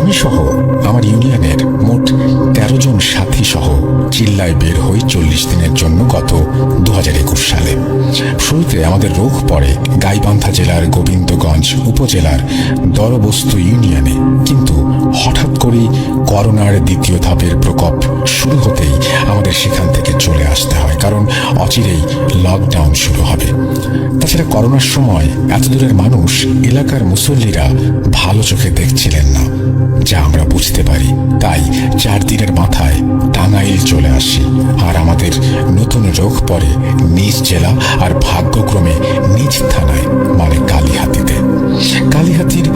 আমি সহ আমার ইউনিয়নের মোট ১৩ জন সাথী সহ চিল্লায় বের হই ৪০ দিনের জন্য গত ২০২১ সালে। শুরুতে আমাদের রোগ পড়ে গাইবান্ধা জেলার গোবিন্দগঞ্জ উপজেলার দরবস্তু ইউনিয়নে, কিন্তু হঠাৎ করেই করোনার দ্বিতীয় ধাপের প্রকোপ শুরু হতেই আমাদের সেখান থেকে চলে আসতে হয়, কারণ অচিরেই লকডাউন শুরু হবে। তাছাড়া করোনার সময় এত দূরের মানুষ এলাকার মুসল্লিরা ভালো চোখে দেখছিলেন না, যা আমরা বুঝতে পারি। তাই ৪ দিনের মাথায় টাঙ্গাইল চলে আসি, আর আমাদের নতুন রোগ পড়ে নিজ জেলা আর ভাগ্যক্রমে নিজ থানায়, মানে কালিহাতীতে। কালিহাতীর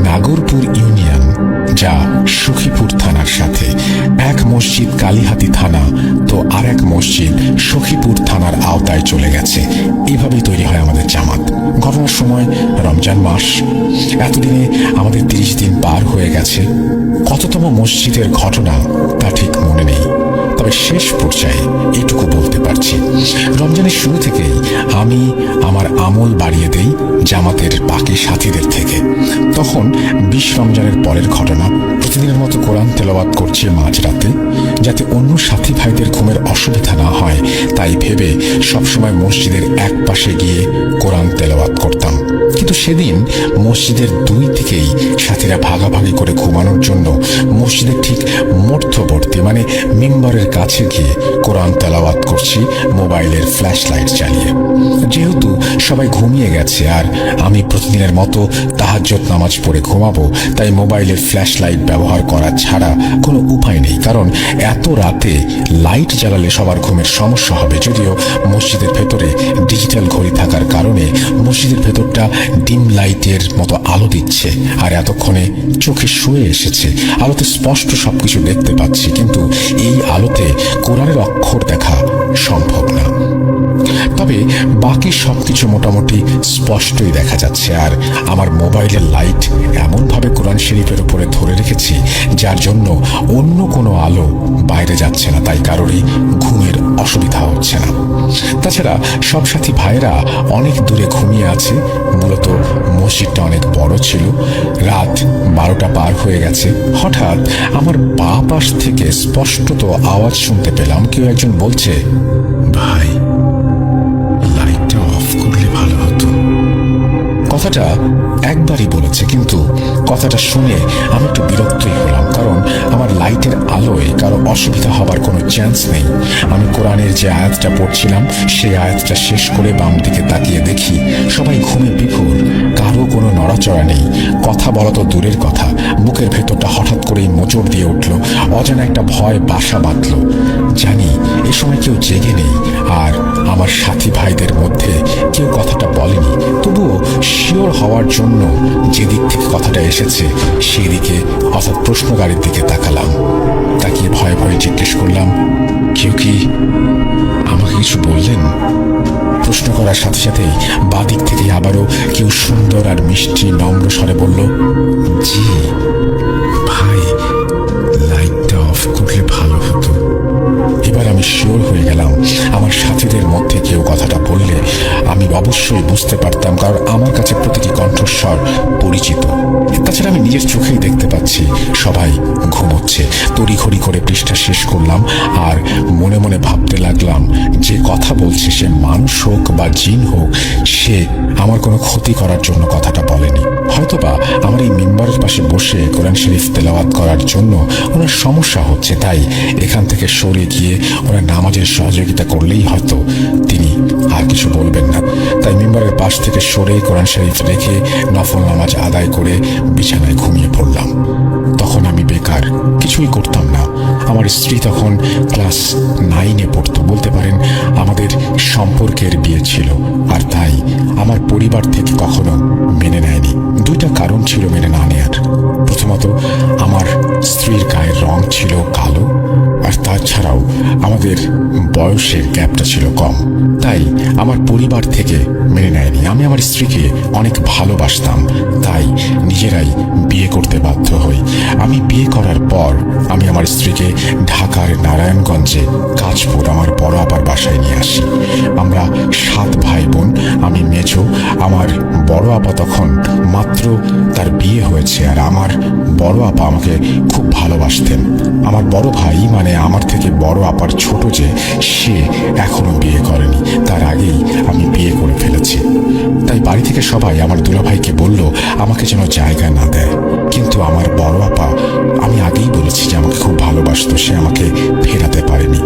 নাগরপুর ইউনিয়ন, যা সখীপুর থানার সাথে। এক মসজিদ কালিহাতী থানা তো আর এক মসজিদ সখীপুর থানার আওতায় চলে গেছে। এইভাবেই তৈরি হয় আমাদের জামাত। ঘটনার সময় রমজান মাস। এতদিনে আমাদের ৩০ দিন পার হয়ে গেছে। কততম মসজিদের ঘটনা তা ঠিক মনে নেই, তবে শেষ পর্যায়ে এইটুকু বলতে পারছি, রমজানের শুরু থেকেই আমি আমার আমল বাড়িয়ে দেই জামাতের বাকি সাথীদের থেকে। তখন ২০ রমজানের পরের ঘটনা। প্রতিদিনের মতো কোরআন তেলাওয়াত করছি মাঝরাতে, যাতে অন্য সাথী ভাইদের ঘুমের অসুবিধা না হয়, তাই ভেবে সবসময় মসজিদের এক পাশে গিয়ে কোরআন তেলাওয়াত করতাম। কিন্তু সেদিন মসজিদের দুই দিকেই সাথীরা ভাগাভাগি করে ঘুমানোর জন্য মসজিদের ঠিক মধ্যবর্তী, মানে মিম্বরের কাছে গিয়ে কোরআন তেলাওয়াত করছি মোবাইলের ফ্ল্যাশ লাইট জ্বালিয়ে। যেহেতু সবাই ঘুমিয়ে গেছে আর আমি প্রতিদিনের মতো তাহাজ্জুদ নামাজ পড়ে ঘুমাবো, তাই মোবাইলের ফ্ল্যাশ লাইট ব্যবহার করা ছাড়া কোনো উপায় নেই, কারণ এত রাতে লাইট জ্বালালে সবার ঘুমের সমস্যা হবে। যদিও মসজিদের ভেতরে ডিজিটাল ঘড়ি থাকার কারণে মসজিদের ভেতরটা ডিম লাইটের মতো আলো দিচ্ছে, আর এতক্ষণে চোখে শুয়ে এসেছে, আলোতে স্পষ্ট সবকিছু দেখতে পাচ্ছি, কিন্তু এই আলোতে কোরআনের অক্ষর দেখা সম্ভব না। তবে বাকি সবকিছু মোটামুটি স্পষ্টই দেখা যাচ্ছে, আর আমার মোবাইলের লাইট এমনভাবে কোরআন শরীফের উপরে ধরে রেখেছি যার জন্য অন্য কোনো আলো বাইরে যাচ্ছে না, তাই কারোরই ঘুমের অসুবিধা হচ্ছে না। তাছাড়া সব সাথী ভাইরা অনেক দূরে ঘুমিয়ে আছে। মূলত মসজিদটা অনেক বড় ছিল। রাত ১২টা পার হয়ে গেছে। হঠাৎ আমার বাঁ পাশ থেকে স্পষ্টত আওয়াজ শুনতে পেলাম, কেউ একজন বলছে, ভাই লাইটটা অফ করলে ভালো হতো। কথাটা একবারই বলেছে, কিন্তু কথাটা শুনে আমি একটু বিরক্তই হলাম, কারণ আমার লাইটের আলোয় কারো অসুবিধা হবার কোনো চান্স নেই। আমি কোরআনের যে আয়াতটা পড়ছিলাম সেই আয়াতটা শেষ করে বাম দিকে তাকিয়ে দেখি সবাই ঘুমে বিভোর, কারো কোনো নড়াচড়া নেই। কথা বলা তো দূরের কথা, বুকের ভেতরটা হঠাৎ করেই মোচড় দিয়ে উঠল, অজানা একটা ভয় বাসা বাঁধল। জানি এ সময় কেউ জেগে নেই, আর আমার সাথী ভাইদের মধ্যে কেউ কথাটা বলেনি। তবুও শিওর হওয়ার জন্য যেদিক থেকে কথাটা এসেছে সেই দিকে, অর্থাৎ প্রশ্নকারীর দিকে তাকালাম। তাকিয়ে ভয়ে ভয়ে জিজ্ঞেস করলাম, কেউ কি আমাকে কিছু বললেন? প্রশ্ন করার সাথে সাথেই বাদিক থেকে আবারও কেউ সুন্দর আর মিষ্টি নম্র স্বরে বলল, জি ভাই, লাইটটা অফ করলে ভালো হতো। এবার আমি শিওর হয়ে গেলাম আমার সাথীদের মধ্যে কেউ কথাটা বললে আমি অবশ্যই বুঝতে পারতাম, কারণ আমার কাছে প্রতিটি কণ্ঠস্বর পরিচিত। তাছাড়া আমি নিজের চোখেই দেখতে পাচ্ছি সবাই ঘুমোচ্ছে। তড়িঘড়ি করে পৃষ্ঠা শেষ করলাম, আর মনে মনে ভাবতে লাগলাম, যে কথা বলছে সে মানুষ হোক বা জিন হোক, সে আমার কোনো ক্ষতি করার জন্য কথাটা বলেনি। হয়তোবা আমার এই মিম্বরের পাশে বসে কোরআন শরীফ তেলাওয়াত করার জন্য ওনার সমস্যা হচ্ছে, তাই এখান থেকে সরে গিয়ে ওরা নামাজের সহযোগিতা করলেই হয়তো তিনি আর কিছু বলবেন না। তাই মিম্বরের পাশ থেকে সরে কোরআন শরীফ রেখে নফল নামাজ আদায় করে বিছানায় ঘুমিয়ে পড়লাম। তখন আমি বেকার, কিছুই করতাম না। আমার স্ত্রী তখন ক্লাস 9-এ পড়তো। বলতে পারেন আমাদের সম্পর্কের বিয়ে ছিল, আর তাই আমার পরিবার থেকে কখনো মেনে নেয়নি। দুইটা কারণ ছিল মেনে না নেয়ার। প্রথমত, আমার স্ত্রীর গায়ের রং ছিল কালো, আর তাছাড়াও আমার আমাদের বয়সের গ্যাপটা ছিল কম, তাই আমার পরিবার থেকে মেনে নেয়নি। আমি আমার স্ত্রীকে অনেক ভালোবাসতাম, তাই নিজেরাই বিয়ে করতে বাধ্য হই। আমি বিয়ে করার পর আমি আমার স্ত্রীকে ঢাকার নারায়ণগঞ্জে কাঁচপুর আমার বড় আপার বাসায় নিয়ে আসি। আমরা 7 ভাই বোন, আমি মেজো। আমার বড় আপা তখন মাত্র তার বিয়ে হয়েছে, আর আমার বড় আপা আমাকে খুব ভালোবাসতেন। আমার বড় ভাই মানে আমার থেকে বড় আপার ছোট যে, সে এখনো বিয়ে করেনি, তার আগেই আমি বিয়ে করে ফেলেছি। তাই বাড়ি থেকে সবাই আমার দুলাভাইকে বলল আমাকে যেন জায়গা না দেয়, কিন্তু আমার বড় আপা, আমি আগেই বলেছি যে আমাকে খুব ভালোবাসতো, সে আমাকে ফেরাতে পারেনি।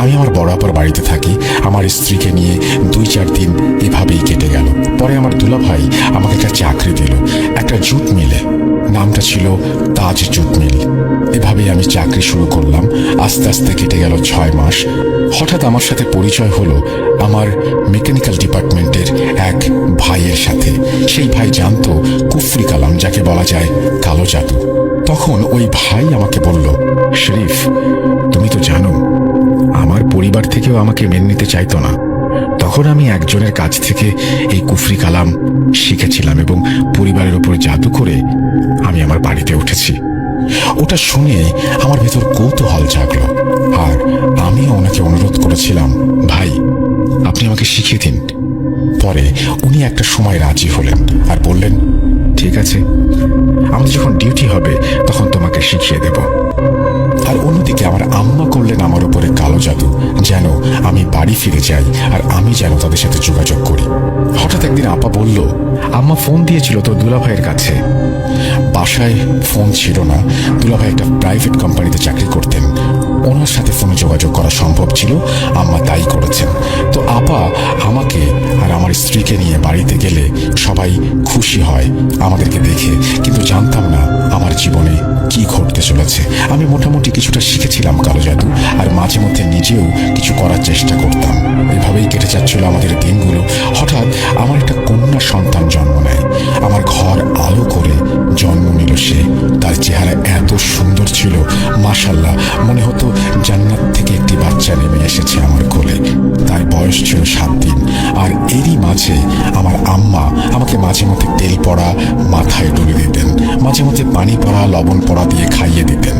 আমি আমার বড় আপার বাড়িতে থাকি, আমার স্ত্রীকে নিয়ে 2-4 দিন এভাবেই কেটে গেল। পরে আমার দুলাভাই আমাকে একটা চাকরি দিল একটা জুট মিলে, নামটা ছিল তাজ জুট মিল। এভাবেই আমি চাকরি শুরু করলাম। আস্তে আস্তে কেটে গেল 6 মাস। হঠাৎ আমার সাথে পরিচয় হলো আমার মেকানিক্যাল ডিপার্টমেন্টের এক ভাইয়ের সাথে। সেই ভাই জানতো কুফরি কালাম, যাকে বলা যায় কালো জাদু। তখন ওই ভাই আমাকে বলল, শরীফ, তুমি তো জানো আমার পরিবার থেকেও আমাকে মেনে নিতে চাইতো না। তখন আমি একজনের কাছ থেকে এই কুফরি কালাম শিখেছিলাম এবং পরিবারের উপর জাদু করে আমি আমার বাড়িতে উঠেছি। ওটা শুনে আমার ভেতর কৌতূহল জাগলো, আর আমিও ওনাকে অনুরোধ করেছিলাম, ভাই আপনি আমাকে শিখিয়ে দিন। পরে উনি একটা সময় রাজি হলেন আর বললেন, ঠিক আছে, আমাদের যখন ডিউটি হবে তখন তোমাকে শিখিয়ে দেব। আর অন্যদিকে আমার আম্মা করলেন আমার উপরে কালো জাদু, যেন আমি বাড়ি ফিরে যাই আর আমি যেন তাদের সাথে যোগাযোগ করি। হঠাৎ একদিন আপা বলল, আম্মা ফোন দিয়েছিল তোর দুলাভাইয়ের কাছে। বাসায় ফোন ছিল না, দুলাভাই একটা প্রাইভেট কোম্পানিতে চাকরি করতেন, ওনার সাথে ফোনে যোগাযোগ করা সম্ভব ছিল, আম্মা তাই করেছেন। তো আপা আমাকে আর আমার স্ত্রীকে নিয়ে বাড়িতে গেলে সবাই খুশি হয় আমাদেরকে দেখে, কিন্তু জানতাম না আমার জীবনে কি ঘটতে চলেছে। আমি মোটামুটি কিছুটা শিখেছিলাম কালো জাদু, আর মাঝে মধ্যে নিজেও কিছু করার চেষ্টা করতাম। এভাবেই কেটে যাচ্ছিল আমাদের দিনগুলো। হঠাৎ আমার একটা কন্যা সন্তান জন্ম নেয়। আমার ঘর আলো করে জন্ম নিল সে। তার চেহারা এত সুন্দর ছিল, মাশাআল্লাহ, মনে হতো জান্নাত থেকে একটি বাচ্চা নেমে এসেছে আমার কোলে। তার বয়স ছিল 7 দিন। আর এরই মাঝে আমার আম্মা আমাকে মাঝে মধ্যে তেল পড়া মাথায় ডলে দিতেন, মাঝে মধ্যে পানি পড়া লবণ পড়া দিয়ে খাইয়ে দিতেন,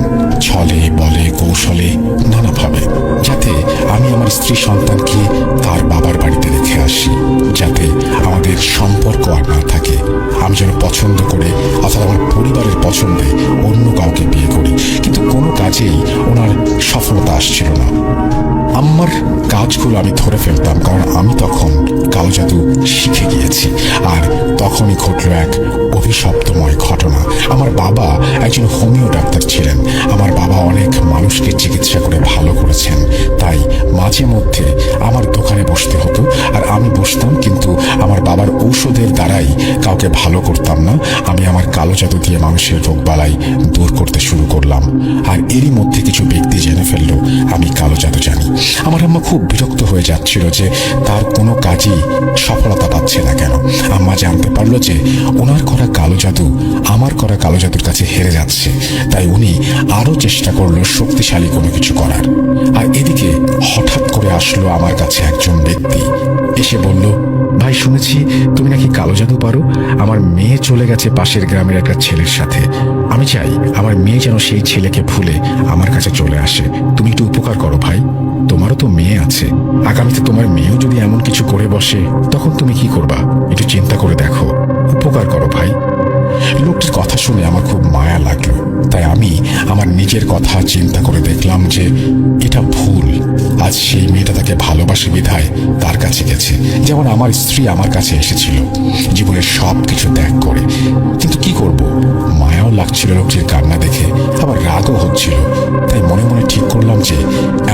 ছলে বলে কৌশলে নানাভাবে, যাতে আমি আমার স্ত্রী সন্তানকে তার বাবার বাড়িতে রেখে আসি, যাতে আমাদের সম্পর্ক আর না থাকে। আমি যেন পছন্দ করে অর্থাৎ আমার পরিবারের পছন্দে অন্য কাউকে বিয়ে করি, কিন্তু কোনো কাজেই ওনার সফলতা আসছিল না। আম্মার কাজগুলো আমি ধরে ফেলতাম, কারণ আমি তখন কালো জাদু শিখে গিয়েছি। আর তখনই ঘটল এক অভিশপ্তময় ঘটনা। আমার বাবা একজন হোমিও ডাক্তার ছিলেন। আমার বাবা অনেক মানুষকে চিকিৎসা করে ভালো করেছেন, তাই মাঝে মধ্যে আমার দোকানে বসতে হতো, আর আমি বসতাম, কিন্তু আমার বাবার ঔষধের দ্বারাই কাউকে ভালো করতাম না। আমি আমার কালো জাদু দিয়ে মানুষের রোগবালাই দূর করতে শুরু করলাম। আর এরই মধ্যে কিছু ব্যক্তি জেনে ফেললো আমি কালো জাদু জানি। আমার আম্মা খুব বিরক্ত হয়ে যাচ্ছিল যে তার কোনো কাজই সফলতা পাচ্ছে না কেন। আম্মা জানতে পারলো যে ওনার করা কালো জাদু আমার করা কালো জাদুর কাছে হেরে যাচ্ছে, তাই উনি আরো চেষ্টা করলো শক্তিশালী কোনো কিছু করার। আর এদিকে হঠাৎ করে আসলো আমার কাছে একজন ব্যক্তি, এসে বলল, ভাই শুনেছি তুমি নাকি কালো জাদু পারো। আমার মেয়ে চলে গেছে পাশের গ্রামের একটা ছেলের সাথে। আমি চাই আমার মেয়ে যেন সেই ছেলেকে ভুলে আমার কাছে চলে আসে। তুমি একটু উপকার করো ভাই, তোমারও তো মেয়ে আছে। আগামীতে তোমার মেয়েও যদি এমন কিছু করে বসে, তখন তুমি কি করবা? একটু চিন্তা করে দেখো, উপকার করো ভাই। লোকটির কথা শুনে আমার খুব মায়া লাগলো, তাই আমি আমার নিজের কথা চিন্তা করে দেখলাম যে এটা ভুল। আজ সেই মেয়েটা তাকে ভালোবাসে বিধায় তার কাছে গেছে, যেমন আমার স্ত্রী আমার কাছে এসেছিল জীবনের সব কিছু ত্যাগ করে। কিন্তু কি করব, মায়াও লাগছিল লোকটির কান্না দেখে, আবার রাগও হচ্ছিল। তাই মনে মনে ঠিক করলাম যে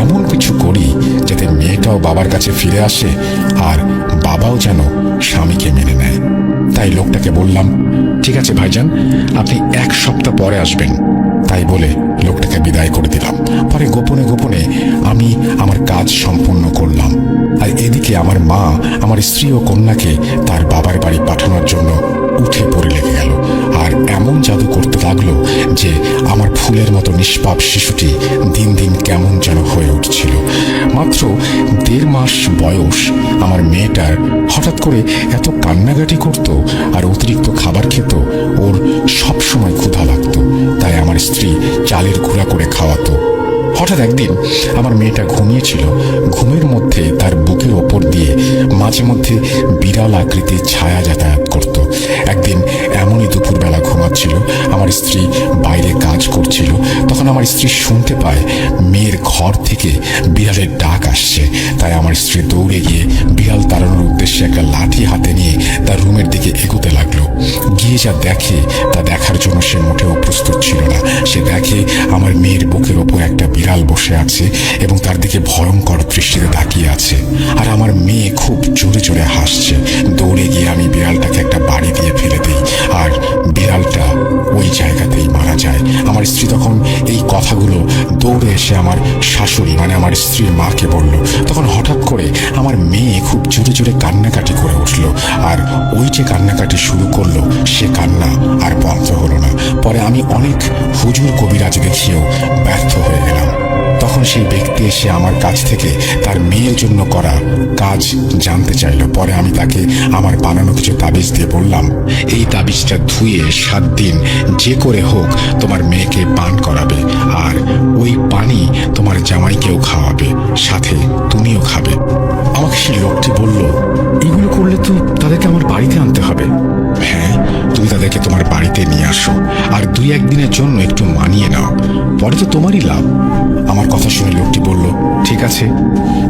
এমন কিছু করি যাতে মেয়েটাও বাবার কাছে ফিরে আসে, আর বাবাও যেন স্বামীকে মেনে নেয়। তাই লোকটাকে বললাম, ঠিক আছে ভাইজান, আপনি 1 সপ্তাহ পরে আসবেন। তাই বলে লোকটাকে বিদায় করে দিলাম। পরে গোপনে গোপনে আমি আমার কাজ সম্পূর্ণ করলাম। আর এদিকে আমার মা আমার স্ত্রী ও কন্যাকে তার বাবার বাড়ি পাঠানোর জন্য উঠে পড়ে লেগে গেল। আর এমন জাদু করতে লাগলো যে আমার ফুলের মতো নিষ্পাপ শিশুটি দিন দিন কেমন যেন হয়ে উঠছিল। মাত্র 1.5 মাস বয়স আমার মেয়েটার হঠাৎ করে এত কান্নাকাটি করত আর অতিরিক্ত খাবার খেত। ওর সব সময় ক্ষুধা লাগতো, তাই আমার স্ত্রী চালের গুঁড়া করে খাওয়াতো। হঠাৎ একদিন আমার মেয়েটা ঘুমিয়েছিল, ঘুমের মধ্যে তার বুকের ওপর দিয়ে মাঝে মধ্যে বিড়াল আকৃতির ছায়া যাতায়াত করত। একদিন এমনই দুপুরবেলা ঘুমাচ্ছিল, আমার স্ত্রী বাইরে কাজ করছিল। তখন আমার স্ত্রী শুনতে পায় মেয়ের ঘর থেকে বিড়ালের ডাক আসছে। তাই আমার স্ত্রী দৌড়ে গিয়ে বিড়াল তাড়ানোর উদ্দেশ্যে একটা লাঠি হাতে নিয়ে তার রুমের দিকে এগোতে লাগলো। গিয়ে যা দেখে তা দেখার জন্য সে মোটেও প্রস্তুত ছিল না। সে দেখে আমার মেয়ের বুকের ওপর একটা বিড়াল বসে আছে এবং তার দিকে ভয়ঙ্কর দৃষ্টিতে তাকিয়ে আছে। আর আমার মেয়ে খুব জোরে জোরে হাসছে। দৌড়ে গিয়ে আমি বিড়ালটাকে একটা বাড়ি দিয়ে ফেলে দিই, আর বিড়ালটা ওই জায়গাতেই মারা যায়। আমার স্ত্রী তখন এই কথাগুলো দৌড়ে এসে আমার শাশুড়ি মানে আমার স্ত্রীর মাকে বলল। তখন হঠাৎ করে আমার মেয়ে খুব জোরে জোরে কান্নাকাটি করে উঠল, আর ওই যে কান্নাকাটি শুরু করলো সে কান্না আর বন্ধ হলো না। পরে আমি অনেক হুজুর কবিরাজ দেখিয়েও ব্যর্থ হয়ে গেলাম। তখন সেই ব্যক্তি এসে আমার কাছ থেকে তার মেয়ের জন্য করা কাজ জানতে চাইল। পরে আমি তাকে আমার বানানো কিছু তাবিজ দিয়ে বললাম, এই তাবিজটা ধুয়ে 7 দিন যে করে হোক তোমার মেয়েকে পান করাবে, আর ওই পানি তোমার জামাইকেও খাওয়াবে, সাথে তুমিও খাবে। আমাকে সেই লোকটি বলল, এগুলো করলে তো তাদেরকে আমার বাড়িতে আনতে হবে। হ্যাঁ, তুমি তাদেরকে তোমার বাড়িতে নিয়ে আসো, আর 2-1 দিনের জন্য একটু মানিয়ে নাও, পরে তো তোমারই লাভ। আমার কথা শুনে লোকটি বলল, ঠিক আছে।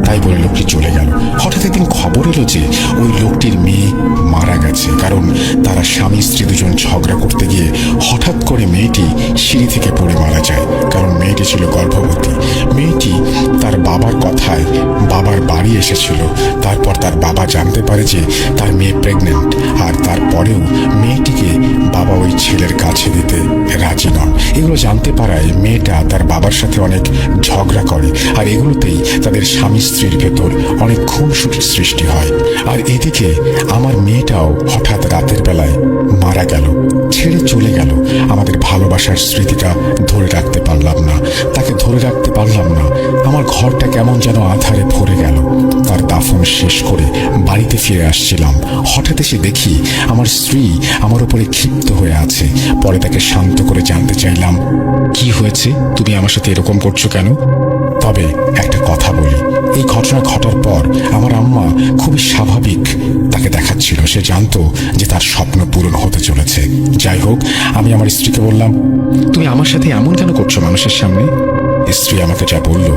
তাই বলে লোকটি চলে গেল। হঠাৎ একদিন খবর এলো যে ওই লোকটির মেয়ে মারা গেছে, কারণ তারা স্বামী স্ত্রী দুজন ঝগড়া করতে গিয়ে হঠাৎ করে মেয়েটি সিঁড়ি থেকে পড়ে মারা যায়। কারণ মেয়েটি ছিল গর্ভবতী। মেয়েটি তার বাবার কথায় বাবার বাড়ি এসেছিল। তারপর তার বাবা জানতে পারে যে তার মেয়ে প্রেগনেন্ট, আর তারপরেও মেয়েটিকে বাবা ওই ছেলের কাছে দিতে রাজি নন। এগুলো জানতে পারায় মেয়েটা তার বাবার সাথে অনেক ঝগড়া করে, আর এগুলোতেই তাদের স্বামী স্ত্রীর ভেতর অনেক খুনসুটির সৃষ্টি হয়। আর এদিকে আমার মেয়েটাও হঠাৎ রাতের বেলায় মারা গেল, ছেড়ে চলে গেল। আমাদের ভালোবাসার স্মৃতিটা ধরে রাখতে পারলাম না, তাকে ধরে রাখতে পারলাম না। আমার ঘরটা কেমন যেন আধারে ভরে গেল। তার দাফন শেষ করে বাড়িতে ফিরে আসছিলাম, হঠাৎ এসে দেখি আমার স্ত্রী আমার উপরে ক্ষিপ্ত হয়ে আছে। পরে তাকে শান্ত করে জানতে চাইলাম, কি হয়েছে, তুমি আমার সাথে এরকম করছো কেন? তবে একটা কথা বলি, এই ঘটনা ঘটার পর আমার আম্মা খুবই স্বাভাবিক তাকে দেখাচ্ছিল। সে জানতো যে তার স্বপ্ন পূরণ হতে চলেছে। যাই হোক, আমি আমার স্ত্রীকে বললাম, তুমি আমার সাথে এমন কেন করছো মানুষের সামনে? স্ত্রী আমাকে যা বলল,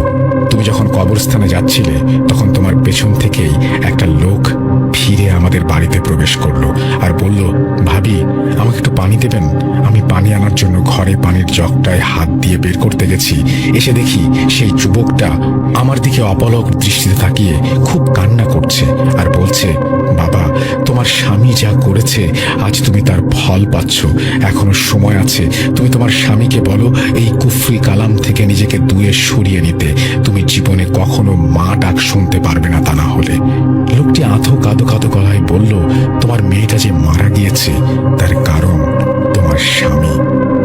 তুমি যখন কবরস্থানে যাচ্ছিলে তখন তোমার পেছন থেকেই একটা লোক ফিরে আমাদের বাড়িতে প্রবেশ করলো আর বলল, ভাবি আমাকে একটু পানি দেবেন? আমি পানি আনার জন্য ঘরে পানির জগটায় হাত দিয়ে বের করতে গেছি, এসে দেখি সেই যুবকটা আমার দিকে অপলক দৃষ্টিতে তাকিয়ে খুব কান্না করছে আর বলছে, বাবা তোমার স্বামী যা করেছে আজ তুমি তার ফল পাচ্ছ, এখনো সময় আছে। তুমি তোমার স্বামীকে বলো এই কুফরি কালাম থেকে নিজেকে দূরে সরিয়ে নিতে। তুমি জীবনে কখনো মা ডাক শুনতে পারবে না তা না হলে। লোকটি আধো কাঁদো কাঁদো গলায় বলল, তোমার মেয়েটা যে মারা গিয়েছে তার কারণ তোমার স্বামী।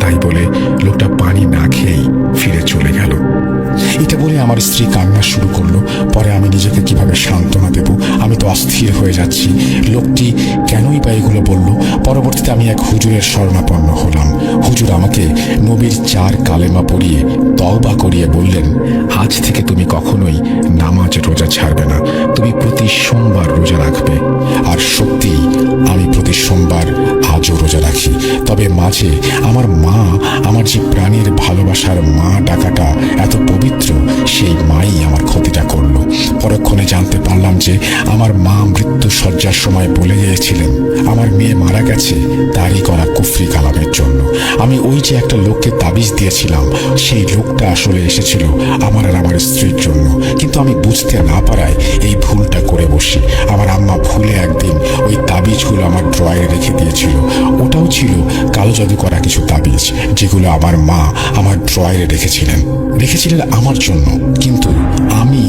তাই বলে লোকটা পানি না খেয়েই ফিরে চলে গেল। এটা বলে আমার স্ত্রী কান্না শুরু করলো। পরে আমি নিজেকে কিভাবে সান্ত্বনা দেব, আমি তো অস্থির হয়ে যাচ্ছি। লোকটি কেনই বা এগুলো বলল? পরবর্তীতে আমি এক হুজুরের শরণাপন্ন হলাম। হুজুর আমাকে নবীর 4 কালেমা পড়িয়ে তওবা করিয়ে বললেন, আজ থেকে তুমি কখনোই নামাজ রোজা ছাড়বে না, তুমি প্রতি সোমবার রোজা রাখবে। আর সত্যি আমি প্রতি সোমবার আজও রোজা রাখি। তবে মাঝে আমার মা, আমার যে প্রাণের ভালোবাসার মা ডাকাটা এত পবিত্র, সেই মাই আমার ক্ষতিটা করলো। পরক্ষণে জানতে পারলাম যে আমার মা মৃত্যু শয্যার সময় বলে গিয়েছিলেন আমার মেয়ে মারা গেছে তারই করা কুফরি কালামের জন্য। আমি ওই যে একটা লোককে তাবিজ দিয়েছিলাম, সেই লোকটা আসলে এসেছিল আমার আর আমার স্ত্রীর জন্য। কিন্তু আমি বুঝতে না পারায় এই ভুলটা করে বসি। আমার আম্মা ভুলে একদিন ওই তাবিজগুলো আমার ড্রয়ারে রেখে দিয়েছিল। ওটাও ছিল কালো জাদু করা কিছু তাবিজ, যেগুলো আমার মা আমার ড্রয়ারে রেখেছিলেন আমার জন্য। কিন্তু আমি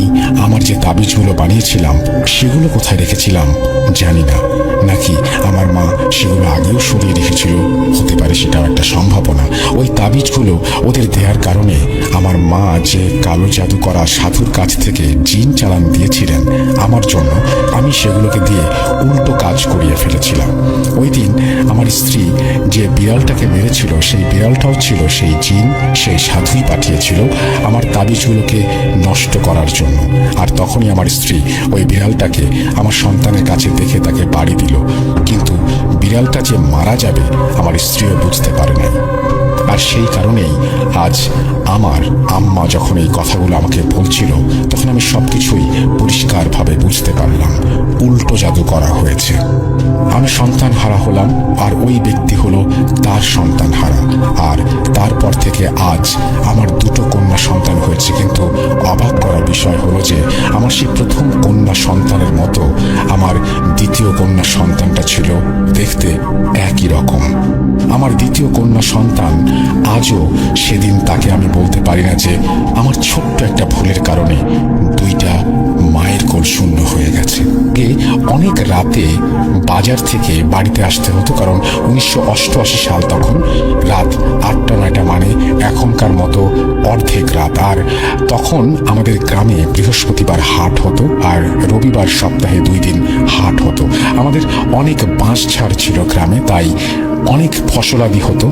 আমার যে তাবিজগুলো বানিয়েছিলাম সেগুলো কোথায় রেখেছিলাম জানি না। নাকি আমার মা সেগুলো আগেও সরিয়ে রেখেছিল, হতে পারে সেটাও একটা সম্ভাবনা। ওই তাবিজগুলো ওদের দেওয়ার কারণে আমার মা যে কালো জাদু করা সাধুর কাছ থেকে জিন চালান দিয়েছিলেন আমার জন্য, আমি সেগুলোকে দিয়ে উল্টো কাজ করিয়ে ফেলেছিলাম। ওই দিন আমার স্ত্রী যে বিড়ালটাকে মেরেছিল, সেই বিড়ালটাও ছিল সেই জিন, সেই সাধুই পাঠিয়েছিল আমার তাবিজগুলোকে নষ্ট করার জন্য। আর তখনই আমার স্ত্রী ওই বিড়ালটাকে আমার সন্তানের কাছে দেখে তাকে বাড়ি দিল, কিন্তু বিড়ালটা যে মারা যাবে আমার স্ত্রীও বুঝতে পারে নাই। আর সেই কারণেই আজ আমার আম্মা যখন এই কথাগুলো আমাকে বলছিল, তখন আমি সবকিছুই পরিষ্কারভাবে বুঝতে পারলাম। উল্টো জাদু করা হয়েছে। আমি সন্তান হারা হলাম, আর ওই ব্যক্তি হলো তার সন্তান হারা। আর তারপর থেকে আজ আমার দুটো কন্যা সন্তান হয়েছে, কিন্তু অবাক করার বিষয় হলো যে আমার সেই প্রথম কন্যা সন্তানের মতো আমার দ্বিতীয় কন্যা সন্তানটা ছিল দেখতে একই রকম। আমার দ্বিতীয় কন্যা সন্তান আজও সেদিন তাকে আমি বলতে পারি না যে আমার ছোট্ট একটা ভুলের কারণে দুইটা মায়ের কোল শূন্য হয়ে গেছে। অনেক রাতে বাজার থেকে বাড়িতে আসতে হতো, কারণ 1988 সাল, তখন রাত 8টা-9টা, মানে এখনকার মতো অর্ধেক রাত। আর তখন আমাদের গ্রামে বৃহস্পতিবার হাট হতো, আর রবিবার সপ্তাহে 2 দিন হাট হতো। আমাদের অনেক বাঁশ ঝাড় ছিল গ্রামে, তাই অনেক ফসলাদি হতো।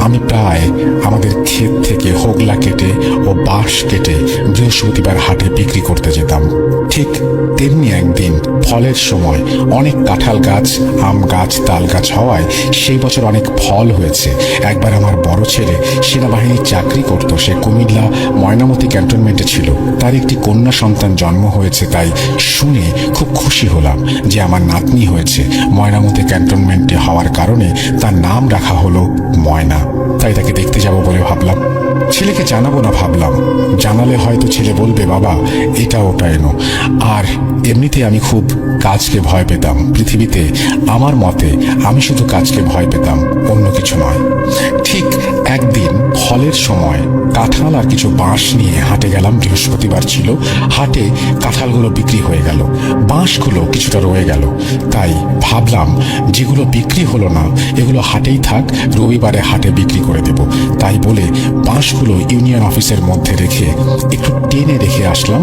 আমি প্রায় আমাদের ক্ষেত থেকে হোগলা কেটে ও বাঁশ কেটে বৃহস্পতিবার হাটে বিক্রি করতে যেতাম। ঠিক তেমনি একদিন ফলের সময় অনেক কাঁঠাল গাছ, আম গাছ, তাল গাছ হওয়ায় সেই বছর অনেক ফল হয়েছে। একবার আমার বড় ছেলে সেনাবাহিনীর চাকরি করত, সে কুমিল্লা ময়নামতি ক্যান্টনমেন্টে ছিল। তার একটি কন্যা সন্তান জন্ম হয়েছে, তাই শুনে খুব খুশি হলাম যে আমার নাতনি হয়েছে। ময়নামতি ক্যান্টনমেন্টে হওয়ার কারণে তার নাম রাখা হলো ময়না। তাই তাকে দেখতে যাব বলে ভাবলাম। ছেলেকে জানাবো না ভাবলাম, জানালে হয়তো ছেলে বলবে বাবা এটা ওটা এনো। আর এমনিতে আমি খুব কাজকে ভয় পেতাম। পৃথিবীতে আমার মতে আমি শুধু কাজকে ভয় পেতাম, অন্য কিছু নয়। ঠিক একদিন ফলের সময় কাঁঠাল আর কিছু বাঁশ নিয়ে হাটে গেলাম। বৃহস্পতিবার ছিল, হাটে কাঁঠালগুলো বিক্রি হয়ে গেল, বাঁশগুলো কিছুটা রয়ে গেল। তাই ভাবলাম যেগুলো বিক্রি হলো না এগুলো হাটেই থাক, রবিবারে হাটে বিক্রি করে দেব। তাই বলে বাঁশগুলো ইউনিয়ন অফিসের মধ্যে রেখে একটু টেনে রেখে আসলাম।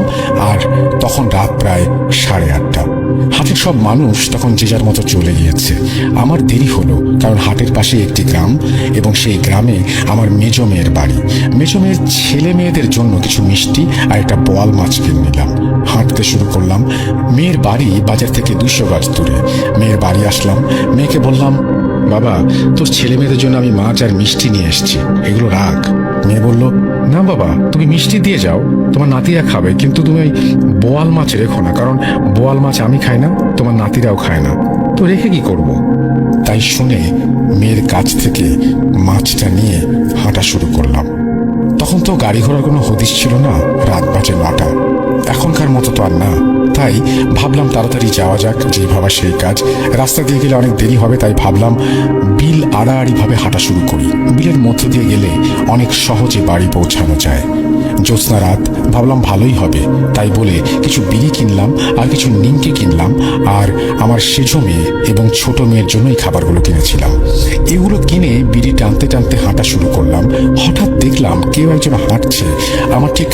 আর তখন রাত প্রায় 8:30। হাটের সব মানুষ তখন যে যার মতো চলে গিয়েছে। আমার দেরি হলো, কারণ হাটের পাশে একটি গ্রাম, এবং সেই গ্রামে আমার মেজ মেয়ের বাড়ি। মেজ মেয়ের ছেলে মেয়েদের জন্য কিছু মিষ্টি আর একটা বোয়াল মাছ কিনে নিলাম। হাঁটতে শুরু করলাম। মেয়ের বাড়ি বাজার থেকে 200 গজ দূরে। মেয়ের বাড়ি আসলাম, মেয়েকে বললাম বাবা তোর ছেলে মেয়েদের জন্য আমি মাছ আর মিষ্টি নিয়ে এসেছি, এগুলো রাখ। মেয়ে বলল না বাবা তুমি মিষ্টি দিয়ে যাও, তোমার নাতিরা খাবে, কিন্তু তুমি বোয়াল মাছ রেখো না, কারণ বোয়াল মাছ আমি খাই না, তোমার নাতিরাও খায় না, তো রেখে কি করব। তাই শুনে মেয়ের কাছ থেকে মাছটা নিয়ে হাঁটা শুরু করলাম। তখন তো গাড়ি ঘোড়ার কোনো হদিশ ছিল না, রাত বাজে 9টা, এখনকার মতো তো আর না। তাই ভাবলাম তাড়াতাড়ি যাওয়া যাক, যেই ভাবা সেই কাজ। রাস্তা দিয়ে গেলে অনেক দেরি হবে, তাই ভাবলাম বিল আড়াআড়িভাবে হাঁটা শুরু করি। বিলের মধ্য দিয়ে গেলে অনেক সহজে বাড়ি পৌঁছানো যায়। জ্যোৎস্না রাত, ভাবলাম ভালোই হবে, তাই বলে কিছু বিড়ি কিনলাম আর কিছু নিমকি কিনলাম। আর আমার সেজো মেয়ে এবং ছোট মেয়ের জন্য এই খাবারগুলো কিনেছিলাম। এগুলো কিনে বিড়ি টানতে টানতে হাঁটা শুরু করলাম। হঠাৎ দেখলাম কেউ একজন হাঁটছে আমার ঠিক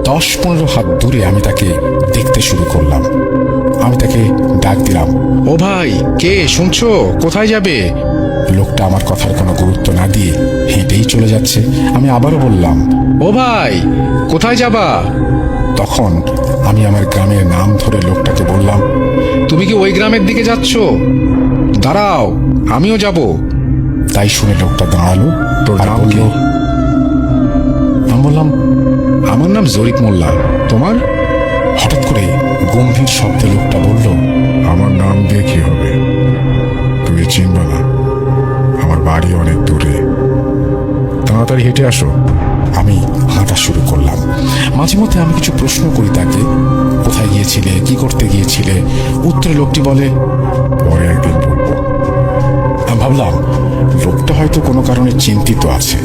10-15 হাত দূরে। আমি তাকে দেখতে শুরু করলাম। আমি তাকে ডাক দিলাম, ও ভাই কে, শুনছো, কোথায় যাবে? লোকটা আমার কথার কোনো গুরুত্ব না দিয়ে হেঁটেই চলে যাচ্ছে। আমি আবারও বললাম, ও ভাই কোথায় যাবা? তখন আমি আমার গ্রামের নাম ধরে লোকটাকে বললাম, তুমি কি ওই গ্রামের দিকে যাচ্ছ? দাঁড়াও আমিও যাব। তাই শুনে লোকটা দাঁড়ালো। তোর নাম কি? আমি বললাম আমার নাম জরিফ মোল্লা, তোমার? হঠাৎ করে গম্ভীর শব্দে লোকটা বলল, আমার নাম দিয়ে কি হবে, তুমি চিনবে না, আমার বাড়ি অনেক দূরে, তাড়াতাড়ি হেঁটে আসো। আমি হাঁটা শুরু করলাম। মাঝে মধ্যে আমি কিছু প্রশ্ন করি তাকে, কোথায় গিয়েছিলে, কি করতে গিয়েছিলে? উত্তরে লোকটি বলে, পরে একদিন বলবো। আমি ভাবলাম লোকটা হয়তো কোনো কারণে চিন্তিত আছে।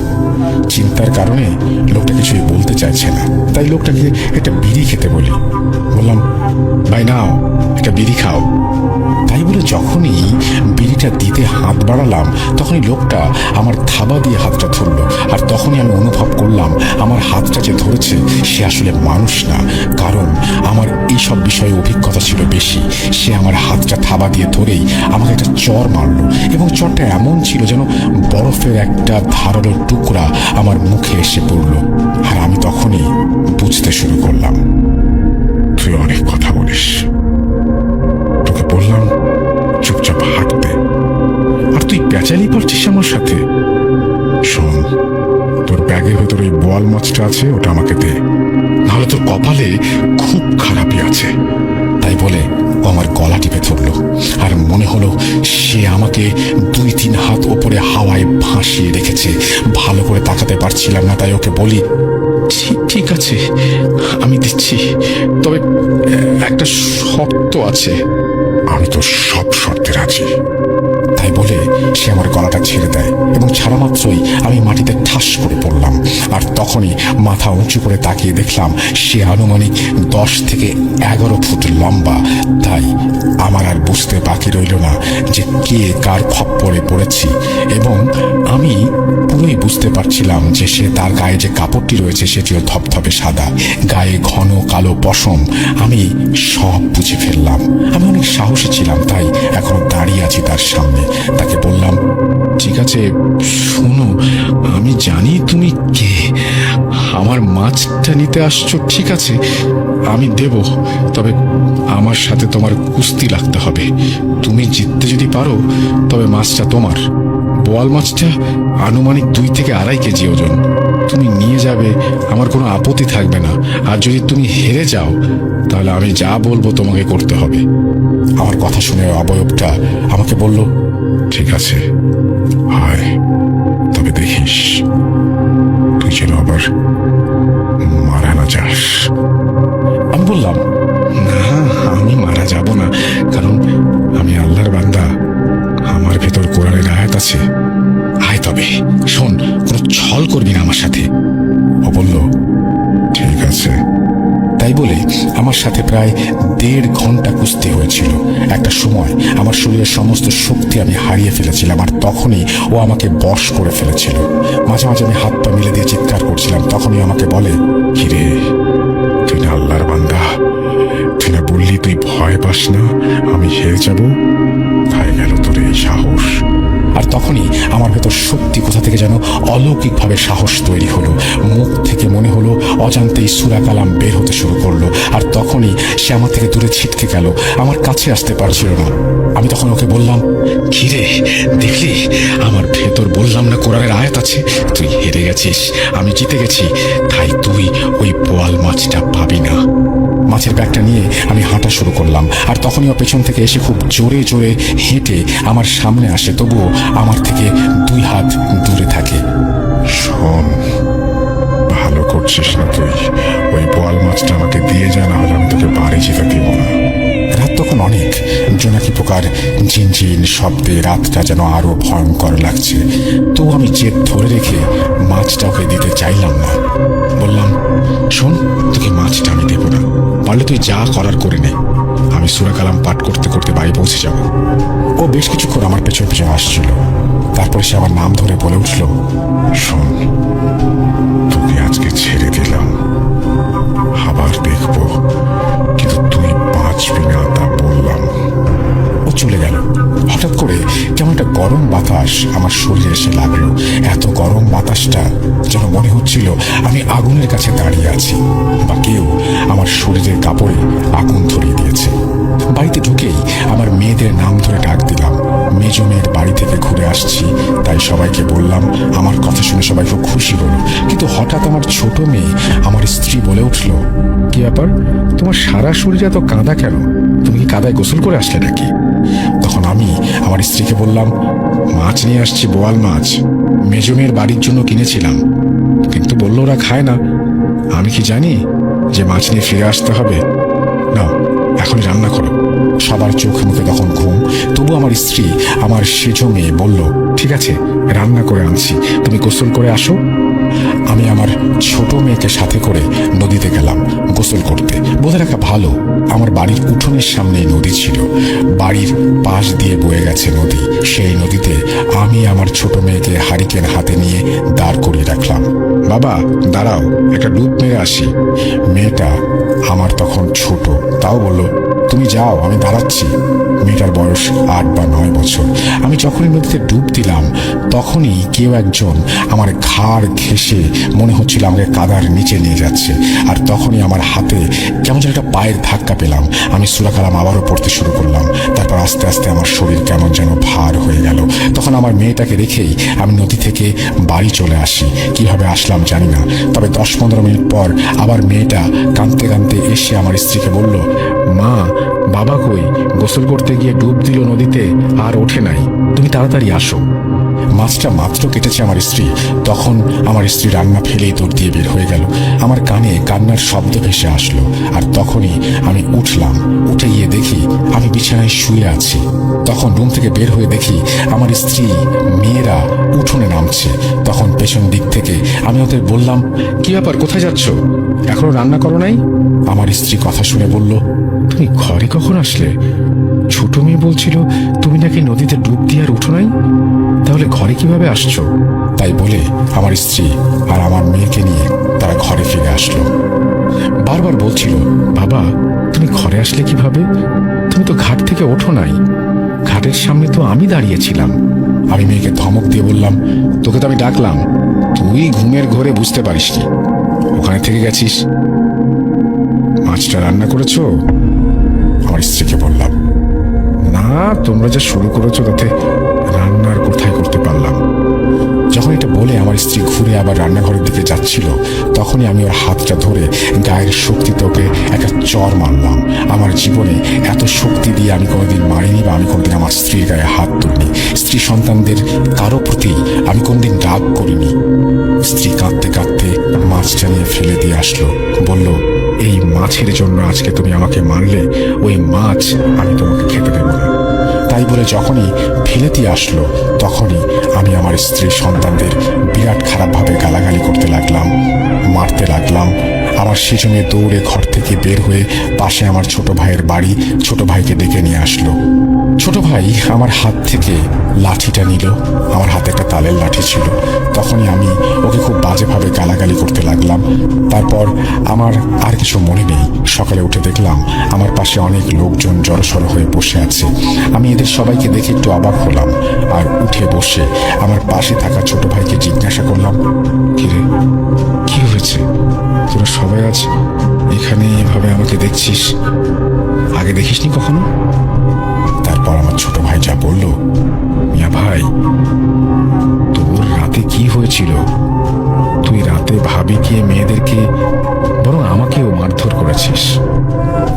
চিন্তা চিন্তার কারণে লোকটা কিছুই বলতে চাইছে না। তাই লোকটাকে একটা বিড়ি খেতে বলি। বললাম, ভাই নাও একটা বিড়ি খাও। তাই বলে যখনই বিড়িটা দিতে হাত বাড়ালাম তখনই লোকটা আমার থাবা দিয়ে হাতটা ধরলো। আর তখনই আমি অনুভব করলাম আমার হাতটা যে ধরেছে সে আসলে মানুষ না, কারণ আমার এইসব বিষয়ে অভিজ্ঞতা ছিল বেশি। সে আমার হাতটা থাবা দিয়ে ধরেই আমাকে একটা চর মারলো, এবং চরটা এমন ছিল যেন বরফের একটা ধারালো টুকরা আমার মুখে এসে পড়লো। আর আমি তখনই বুঝতে শুরু করলাম, তুই অনেক কথা বলিস। তোকে বললাম চুপচাপ হাঁটতে, আর তুই পেঁচালি পারছিস আমার সাথে। শোন, তোর ব্যাগের ভেতরে ওই বোয়াল মাছটা আছে, ওটা আমাকে দে, নাহলে তোর কপালে খুব খারাপই আছে। তাই বলে ও আমার গলা টিপে ধরলো, আর মনে হলো সে আমাকে 2-3 হাত ওপরে হাওয়ায় ভাসিয়ে রেখেছে। ভালো করে তাকাতে পারছিলাম না, তাই ওকে বলি, ঠিক আছে আমি দিচ্ছি, তবে একটা শর্ত আছে। আমি তো সব শর্তে রাজি। তাই বলে সে আমার গলাটা ছেড়ে দেয়, এবং ছাড়া মাত্রই আমি মাটিতে ঠাস করে পড়লাম। আর তখনই মাথা উঁচু করে তাকিয়ে দেখলাম সে আনুমানিক 10 থেকে 11 ফুট লম্বা। তাই আমার আর বুঝতে বাকি রইল না যে কে কার খপ্পরে পড়েছি, এবং আমি পুরোই বুঝতে পারছিলাম যে সে তার গায়ে যে কাপড়টি রয়েছে সেটিও ধপধপে সাদা, গায়ে ঘন কালো পশম। আমি সব বুঝে ফেললাম। আমি অনেক সাহসী ছিলাম, তাই এখনো দাঁড়িয়ে আছি তার সামনে। তাকে বললাম, ঠিক আছে শোনো, আমি জানি তুমি কে, আমার মাছটা নিতে আসছো, ঠিক আছে আমি দেব, তবে আমার সাথে তোমার কুস্তি লাগতে হবে। তুমি জিততে যদি পারো তবে মাছটা তোমার। বোয়াল মাছটা আনুমানিক 2 থেকে 2.5 কেজি ওজন। তুমি নিয়ে যাবে, আমার কোনো আপত্তি থাকবে না। আর যদি তুমি হেরে যাও তাহলে আমি যা বলবো তোমাকে করতে হবে। আমার কথা শুনে অবয়বটা আমাকে বলল, ঠিক আছে আয়, তবে দেখিস তুই যেন আবার মারা না যাস। আমি বললাম, না আমি মারা যাব না, কারণ আমি আল্লাহর বান্দা, আমার ভেতর কোরআনের আয়াত আছে। আয় তবে শোন, কোনো ছল করবি না আমার সাথে। ও বলল, ঠিক আছে। তাই বলে আমার সাথে প্রায় 1.5 ঘন্টা কুস্তি হয়েছিল। একটা সময় আমার শরীরের সমস্ত শক্তি আমি হারিয়ে ফেলেছিলাম, আর তখনই ও আমাকে বশ করে ফেলেছিল। মাঝে মাঝে আমি হাত পা মিলে দিয়ে চিৎকার করছিলাম। তখনই আমাকে বলে, কিরে তুই না আল্লাহর বান্দা, তুই না বললি তুই ভয় পাস না আমি হেরে যাব? তাই গেল তোর এই সাহস। আর তখনই আমার ভেতর সত্যি কোথা থেকে যেন অলৌকিকভাবে সাহস তৈরি হলো। মুখ থেকে মনে হলো অজান্তেই সূরা কালাম বের হতে শুরু করলো। আর তখনই সে আমার থেকে দূরে ছিটকে গেল, আমার কাছে আসতে পারছিল না। আমি তখন ওকে বললাম, কিরে দেখলি আমার ভেতর বললাম না কোরআনের আয়াত আছে? তুই হেরে গেছিস, আমি জিতে গেছি, তাই তুই ওই বোয়াল মাছটা পাবি না। মাছের ব্যাগটা নিয়ে আমি হাঁটা শুরু করলাম, আর তখনই ও পেছন থেকে এসে খুব জোরে জোরে হেঁটে আমার সামনে আসে, তবুও আমার থেকে 2 হাত দূরে থাকে। শোন, ভালো করছিস না তুই, ওই বোয়াল মাছটা আমাকে দিয়ে যা, না হলে আমি তোকে বাড়ি যেতে দিব না। রাত তখন অনেক, জোনাকি পোকার ঝিনঝিন শব্দে রাতটা যেন আরো ভয়ঙ্কর লাগছে। তো আমি জেদ ধরে রেখে মাছটা ওকে দিতে চাইলাম না। বললাম, শোন, তোকে মাছটা আমি দেব না, পারলে তুই যা করার করে নে, আমি সূরা কালাম পাঠ করতে করতে বাড়ি পৌঁছে যাব। ও বেশ কিছুক্ষণ আমার পেছন পেছন আসছিল, তারপরে সে আমার নাম ধরে বলে উঠল, শোন, তোকে আজকে ছেড়ে দিলাম, আবার দেখবো, কিন্তু তুই বাঁচবি না, তা বললাম। ও চলে গেল। হঠাৎ করে কেমন একটা গরম বাতাস আমার শরীরে এসে লাগলো। এত গরম বাতাসটা যেন মনে হচ্ছিল আমি আগুনের কাছে দাঁড়িয়ে আছি, বা কেউ আমার শরীরের কাপড়ে আগুন ধরিয়ে দিয়েছে। বাড়িতে ঢুকেই আমার মেয়েদের নাম ধরে ডাক দিলাম। মেজো মেয়ের বাড়ি থেকে ঘুরে আসছি, তাই সবাইকে বললাম। আমার কথা শুনে সবাই খুব খুশি হলো, কিন্তু হঠাৎ আমার ছোট মেয়ে, আমার স্ত্রী, বলে উঠল, কি ব্যাপার, তোমার সারা শরীরে এত কাদা কেন? তুমি কি কাদায় গোসল করে আসলে নাকি? তখন আমি আমার স্ত্রীকে বললাম, মাছ নিয়ে আসছি, বোয়াল মাছ, মেজো মেয়ের বাড়ির জন্য কিনেছিলাম, কিন্তু বললো ওরা খায় না। আমি কি জানি যে মাছ নিয়ে ফিরে আসতে হবে? নাও এখনই রান্না করো। সবার চোখ মুখে তখন ঘুম, তবু আমার স্ত্রী, আমার সেজো মেয়ে, বলল, ঠিক আছে রান্না করে আনছি, তুমি গোসল করে আসো। আমি ছোট মেয়েকে সাথে করে নদীতে গেলাম গোসল করতে। বলে রাখা ভালো, আমার বাড়ির উঠোনের সামনেই নদী ছিল। বাড়ির পাশ দিয়ে বয়ে গেছে নদী। সেই নদীতে আমি আমার ছোট মেয়েকে হারিকেন হাতে নিয়ে দাঁড় করিয়ে রাখলাম। বাবা দাঁড়াও, একটা ডুব মেরে আসি। মেয়েটা আমার তখন ছোট, তাও বলল তুমি যাও, আমি দাঁড়াচ্ছি। মেয়েটার বয়স 8 বা 9 বছর। আমি যখনই নদীতে ডুব দিলাম তখনই কেউ একজন আমার ঘাড় ঘেঁষে মনে হচ্ছিল আমাকে কাদার নিচে নিয়ে যাচ্ছে। আর তখনই আমার হাতে কেমন যেন একটা পায়ের ধাক্কা পেলাম। আমি সূরা কালাম আবারও পড়তে শুরু করলাম। তারপর আস্তে আস্তে আমার শরীর কেমন যেন ভার হয়ে গেল। তখন আমার মেয়েটাকে রেখেই আমি নদী থেকে বাড়ি চলে আসি। কিভাবে আসলাম জানি না, তবে 10-15 মিনিট পর আবার মেয়েটা কাঁদতে কাঁদতে এসে আমার স্ত্রীকে বলল, মা বাবা কই, গোসল করতে গিয়ে ডুব দিল নদীতে আর ওঠে নাই, তুমি তাড়াতাড়ি আসো। মাছটা মাত্র কেটেছে আমার স্ত্রী, তখন আমার স্ত্রী রান্না ফেলেই দৌড় দিয়ে বের হয়ে গেল। আমার কানে কান্নার শব্দ ভেসে আসলো। আর তখনই আমি উঠলাম। উঠে গিয়ে দেখি আমি বিছানায় শুয়ে আছি। তখন রুম থেকে বের হয়ে দেখি আমার স্ত্রী মেয়েরা উঠোনে নামছে। তখন পেছন দিক থেকে আমি ওদের বললাম, কি ব্যাপার, কোথায় যাচ্ছ, এখনো রান্না করো নাই? আমার স্ত্রী কথা শুনে বলল, তুমি ঘরে কখন আসলে? ছোট মেয়ে বলছিল তুমি নাকি নদীতে ডুব দিয়ে আর উঠো নাই, তাহলে ঘরে কিভাবে আসছো? তাই বলে আমার স্ত্রী আর আমার মেয়েকে নিয়ে তারা ঘরে ফিরে আসলো। বারবার বলছিল, বাবা তুমি ঘরে আসলে কিভাবে, তুমি তো ঘাট থেকে ওঠো নাই, ঘাটের সামনে তো আমি দাঁড়িয়েছিলাম। আমি মেয়েকে ধমক দিয়ে বললাম, তোকে তো আমি ডাকলাম, তুই ঘুমের ঘোরে বুঝতে পারিসনি, ওখানে থেকে গেছিস। মাছটা রান্না করেছো? আমার স্ত্রীকে বললাম, না তোমরা যা শুরু করেছো তাতে রান্নার কোথায় করতে পারলাম। যখন এটা বলে আমার স্ত্রী ঘুরে আবার রান্নাঘরের দিকে যাচ্ছিল তখনই আমি ওর হাতটা ধরে গায়ের শক্তিতে ওকে একটা চর মারলাম। আমার জীবনে এত শক্তি দিয়ে আমি কোনোদিন মারিনি বা আমি কোনোদিন আমার স্ত্রীর গায়ে হাত তুলিনি। স্ত্রী সন্তানদের কারো প্রতি আমি কোনোদিন রাগ করিনি। স্ত্রী কাঁদতে কাঁদতে মাছটা নিয়ে ফেলে দিয়ে আসলো, বলল, এই মাছের জন্য আজকে তুমি আমাকে মারলে, ওই মাছ আমি তোমাকে খেতে দেব না। তাই বলে যখনই ফেলে দিয়ে আসলো তখনই আমি আমার স্ত্রী সন্তানদের বিরাট খারাপভাবে গালাগালি করতে লাগলাম, মারতে লাগলাম। আমার সেজন্য দৌড়ে ঘর থেকে বের হয়ে পাশে আমার ছোট ভাইয়ের বাড়ি, ছোট ভাইকে ডেকে নিয়ে আসলো। ছোট ভাই আমার হাত থেকে লাঠিটা নিল। আমার হাতে একটা তালের লাঠি ছিল। তখনই আমি ওকে খুব বাজেভাবে গালাগালি করতে লাগলাম। তারপর আমার আর কিছু মনে নেই। সকালে উঠে দেখলাম আমার পাশে অনেক লোকজন জড়সড় হয়ে বসে আছে। আমি এদের সবাইকে দেখে একটু অবাক হলাম আর উঠে বসে আমার পাশে থাকা ছোট ভাইকে জিজ্ঞাসা করলাম, কিরে কি হয়েছে, তোরা সবাই আজ এখানে এভাবে আমাকে দেখছিস, আগে দেখিসনি কখনো? তারপর আমার ছোট ভাই যা বলল, মিয়া ভাই তোর রাতে কি হয়েছিল, তুই রাতে ভাবিকে মেয়েদেরকে বরং আমাকেও মারধর করেছিস।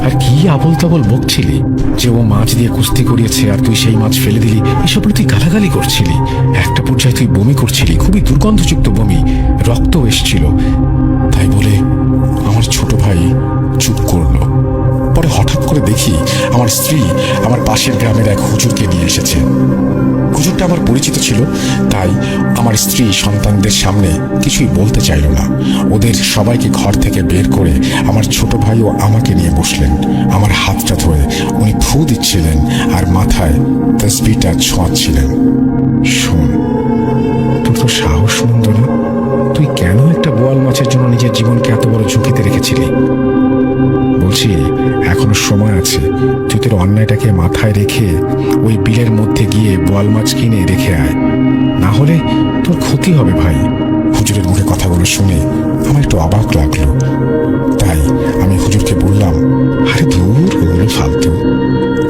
আর কি আবল তাবল বকছিলি যে ও মাছ দিয়ে কুস্তি করিয়েছে আর তুই সেই মাছ ফেলে দিলি, এসব তুই গালাগালি করছিলি। একটা পর্যায়ে তুই বমি করছিলি, খুবই দুর্গন্ধযুক্ত বমি, রক্ত এসছিল। তাই বলে আমার ছোট ভাই চুপ করলো। পরে হঠাৎ করে দেখি আমার স্ত্রী আমার পাশের গ্রামের এক হুজুরকে নিয়ে এসেছে। হুজুরটা আমার পরিচিত ছিল, তাই আমার স্ত্রী সন্তানদের সামনে কিছুই বলতে চাইল না। ওদের সবাইকে ঘর থেকে বের করে আমার ছোট ভাইও আমাকে নিয়ে বসলেন। আমার হাতটা ধরে উনি ফু দিচ্ছিলেন আর মাথায় তসবিহটা ছোঁয়াচ্ছিলেন। শোন, তোর তো সাহস মন্দ না, তুই কেন একটা বোয়াল মাছের জন্য নিজের জীবনকে এত বড় ঝুঁকিতে রেখেছিলি? বলছি এখনো সময় আছে, তুই তোর অন্যায়টাকে মাথায় রেখে ওই বিলের মধ্যে গিয়ে বোয়াল মাছ কিনে রেখে আয়, না হলে তোর ক্ষতি হবে ভাই। হুজুরের মুখে কথাগুলো শুনে আমার একটু অবাক লাগলো। তাই আমি হুজুরকে বললাম, আরে দূর, ওগুলো ফালতু।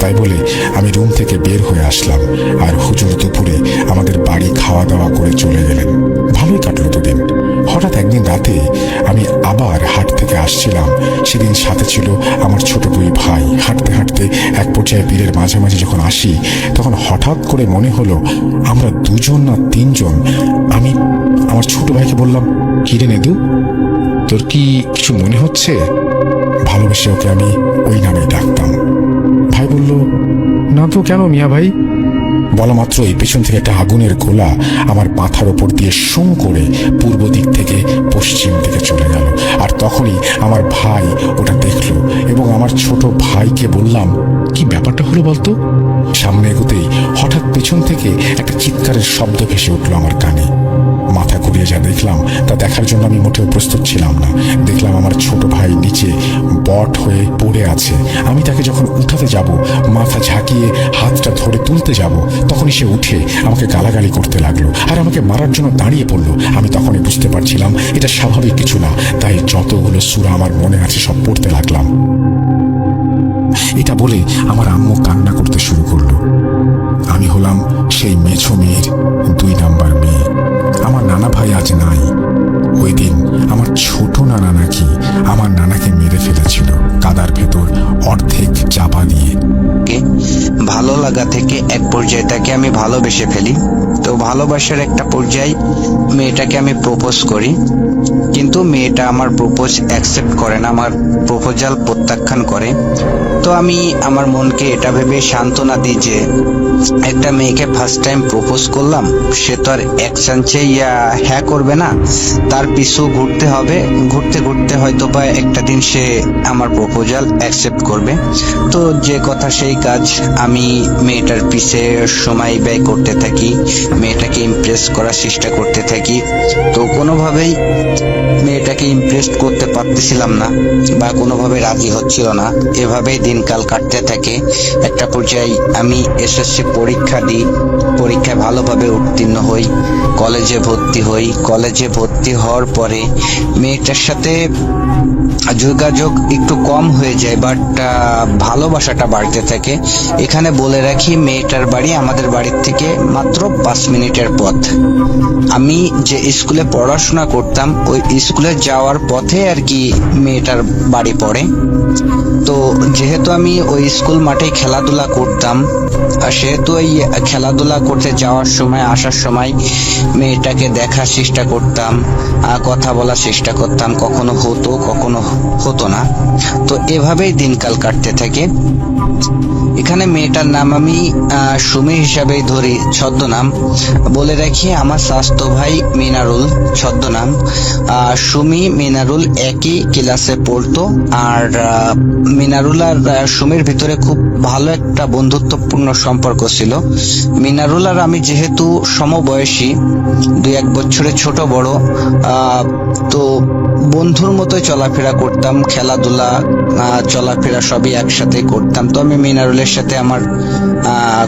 তাই বলে আমি রুম থেকে বের হয়ে আসলাম আর হুজুর দুপুরে আমাদের বাড়ি খাওয়া দাওয়া করে চলে গেলেন। ভালোই কাটলো দুদিন। হঠাৎ একদিন রাতে আমি আবার হাট থেকে আসছিলাম। সেদিন সাথে ছিল আমার ছোট 2 ভাই। হাঁটতে হাঁটতে এক পর্যায়ে বিলের মাঝামাঝি যখন আসি তখন হঠাৎ করে মনে হলো আমরা 2 না 3 জন। আমি আমার ছোট ভাইকে বললাম, কিরে নেদু, তোর কি কিছু মনে হচ্ছে? ভালোবেসে ওকে আমি ওই নামে ডাকতাম। ভাই বলল, না তো, কেন মিয়া ভাই? বলা মাত্রই পেছন থেকে একটা আগুনের গোলা আমার মাথার ওপর দিয়ে শোঁ করে পূর্ব দিক থেকে পশ্চিম দিকে চলে তখনই আমার ভাই ওটা দেখলো এবং আমার ছোট ভাইকে বললাম, কি ব্যাপারটা হলো বলতো? সামনে এগোতেই হঠাৎ পেছন থেকে একটা চিৎকারের শব্দ ভেসে উঠলো আমার কানে। মাথা ঘুরিয়ে যা দেখলাম তা দেখার জন্য আমি মোটেও প্রস্তুত ছিলাম না। দেখলাম আমার ছোট ভাই নিচে বট হয়ে পড়ে আছে। আমি তাকে যখন উঠাতে যাব, মাথা ঝাঁকিয়ে হাতটা ধরে তুলতে যাব, তখনই সে উঠে আমাকে গালাগালি করতে লাগলো আর আমাকে মারার জন্য দাঁড়িয়ে পড়লো। আমি তখনই বুঝতে পারছিলাম এটা স্বাভাবিক কিছু না, তাই যতগুলো সূরা আমার মনে আছে সব পড়তে লাগলাম। এটা বলে আমার আম্মু কান্না করতে শুরু করলো। আমি হলাম সেই মেছো মেয়ের 2 নাম্বার মেয়ে। আমার নানা ভাই আজ নাই। ওই দিন আমার ছোট নানা নাকি আমার নানাকে মেরে ফেলেছিল কাদার ভেতর অর্ধেক চাপা দিয়ে। ভালো লাগা থেকে এক পর্যায়ে তাকে আমি ভালোবেসে ফেলি। তো ভালোবাসার একটা পর্যায়ে মেয়েটাকে আমি প্রপোজ করি, কিন্তু মেয়েটা আমার প্রপোজ অ্যাকসেপ্ট করে না, আমার প্রপোজাল প্রত্যাখ্যান করে। তো আমি আমার মনকে এটা ভেবে সান্ত্বনা দিই যে একটা মেয়েকে ফার্স্ট টাইম প্রপোজ করলাম, সে তো আর এক চান্সেই হ্যাঁ করবে না, তার পিছু ঘুরতে হবে। ঘুরতে ঘুরতে হয়তো বা একটা দিন সে আমার প্রপোজাল অ্যাকসেপ্ট করবে। তো যে কথা সেই কাজ, আমি মেয়েটার পিছে সময় ব্যয় করতে থাকি, মেয়েটাকে ইমপ্রেস করার চেষ্টা করতে থাকি। তো কোনোভাবেই মেয়েটাকে ইমপ্রেস করতে পারতেছিলাম না বা কোনোভাবে রাজি হচ্ছিল না। এভাবেই দিনকাল কাটতে থাকে। একটা পর্যায়ে আমি এসএসসি পরীক্ষা দিই, পরীক্ষায় ভালোভাবে উত্তীর্ণ হই, কলেজে ভর্তি হই। কলেজে ভর্তি হওয়ার পরে মেয়েটার সাথে যোগাযোগ একটু কম হয়ে যায়, বাট ভালোবাসাটা বাড়তে থাকে। এখানে বলে রাখি, মেয়েটার বাড়ি আমাদের বাড়ির থেকে মাত্র 5 মিনিটের পথ। আমি যে স্কুলে পড়াশোনা করতাম ওই স্কুলে যাওয়ার পথে আর কি মেয়েটার বাড়ি পড়ে। তো যেহেতু আমি ওই স্কুল মাঠে খেলাধুলা করতাম, সেহেতু ওই খেলাধুলা করতে যাওয়ার সময় আসার সময় মেয়েটাকে দেখার চেষ্টা করতাম, কথা বলার চেষ্টা করতাম। কখনো হতো, কখনো হতো না। তো এভাবেই দিনকাল কাটতে থাকে। এখানে মেয়েটার নাম আমি সুমি হিসাবেই ধরি, ছদ্মনাম। বলে রাখি, আমার স্বাস্থ্য ভাই মিনারুল ছদ্মনাম। সুমি মিনারুল একই ক্লাসে পড়তো। আর মিনারুল আর সুমির ভিতরে খুব ভালো একটা বন্ধুত্বপূর্ণ সম্পর্ক ছিল। মিনারুল আর আমি যেহেতু সমবয়সী, 2-1 বছরের ছোট বড়, তো বন্ধুর মতোই চলাফেরা করতাম, খেলাধুলা চলাফেরা সবই একসাথে করতাম। তো আমি মিনারুলের সাথে আমার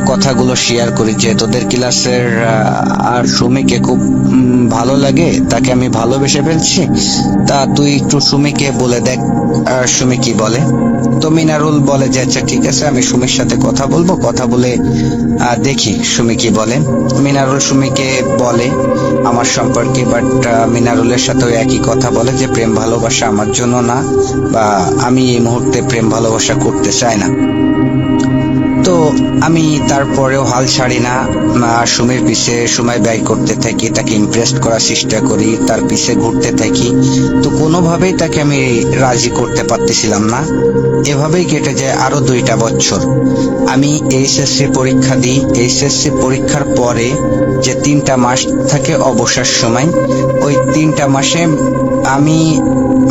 কথাগুলো শেয়ার করি যে তোদের ক্লাসের আর সুমিকে খুব ভালো লাগে, তাকে আমি ভালোবেসে ফেলছি, তা তুই একটু সুমিকে বলে দেখ সুমি কি বলে। তো মিনারুল বলে যে আচ্ছা ঠিক আছে, আমি সুমির সাথে কথা বলবো, কথা বলে দেখি সুমি কি বলে। মিনারুল সুমিকে বলে আমার সম্পর্কে, বাট মিনারুলের সাথেও একই কথা বলে যে প্রেম ভালোবাসা আমার জন্য না, বা আমি এই মুহূর্তে প্রেম ভালোবাসা করতে চাই না। তো আমি তারপরেও হাল ছাড়ি না, সুমির পিছে সময় ব্যয় করতে থাকি, তাকে ইমপ্রেস করার চেষ্টা করি, তার পিছে ঘুরতে থাকি। তো কোনোভাবেই তাকে আমি রাজি করতে পারতেছিলাম না। এভাবেই কেটে যায় আরো 2টা বছর। আমি এইচএসসি পরীক্ষা দিই। এইচএসসি পরীক্ষার পরে যে 3টা মাস থাকে অবসর সময়, ওই 3টা মাসে আমি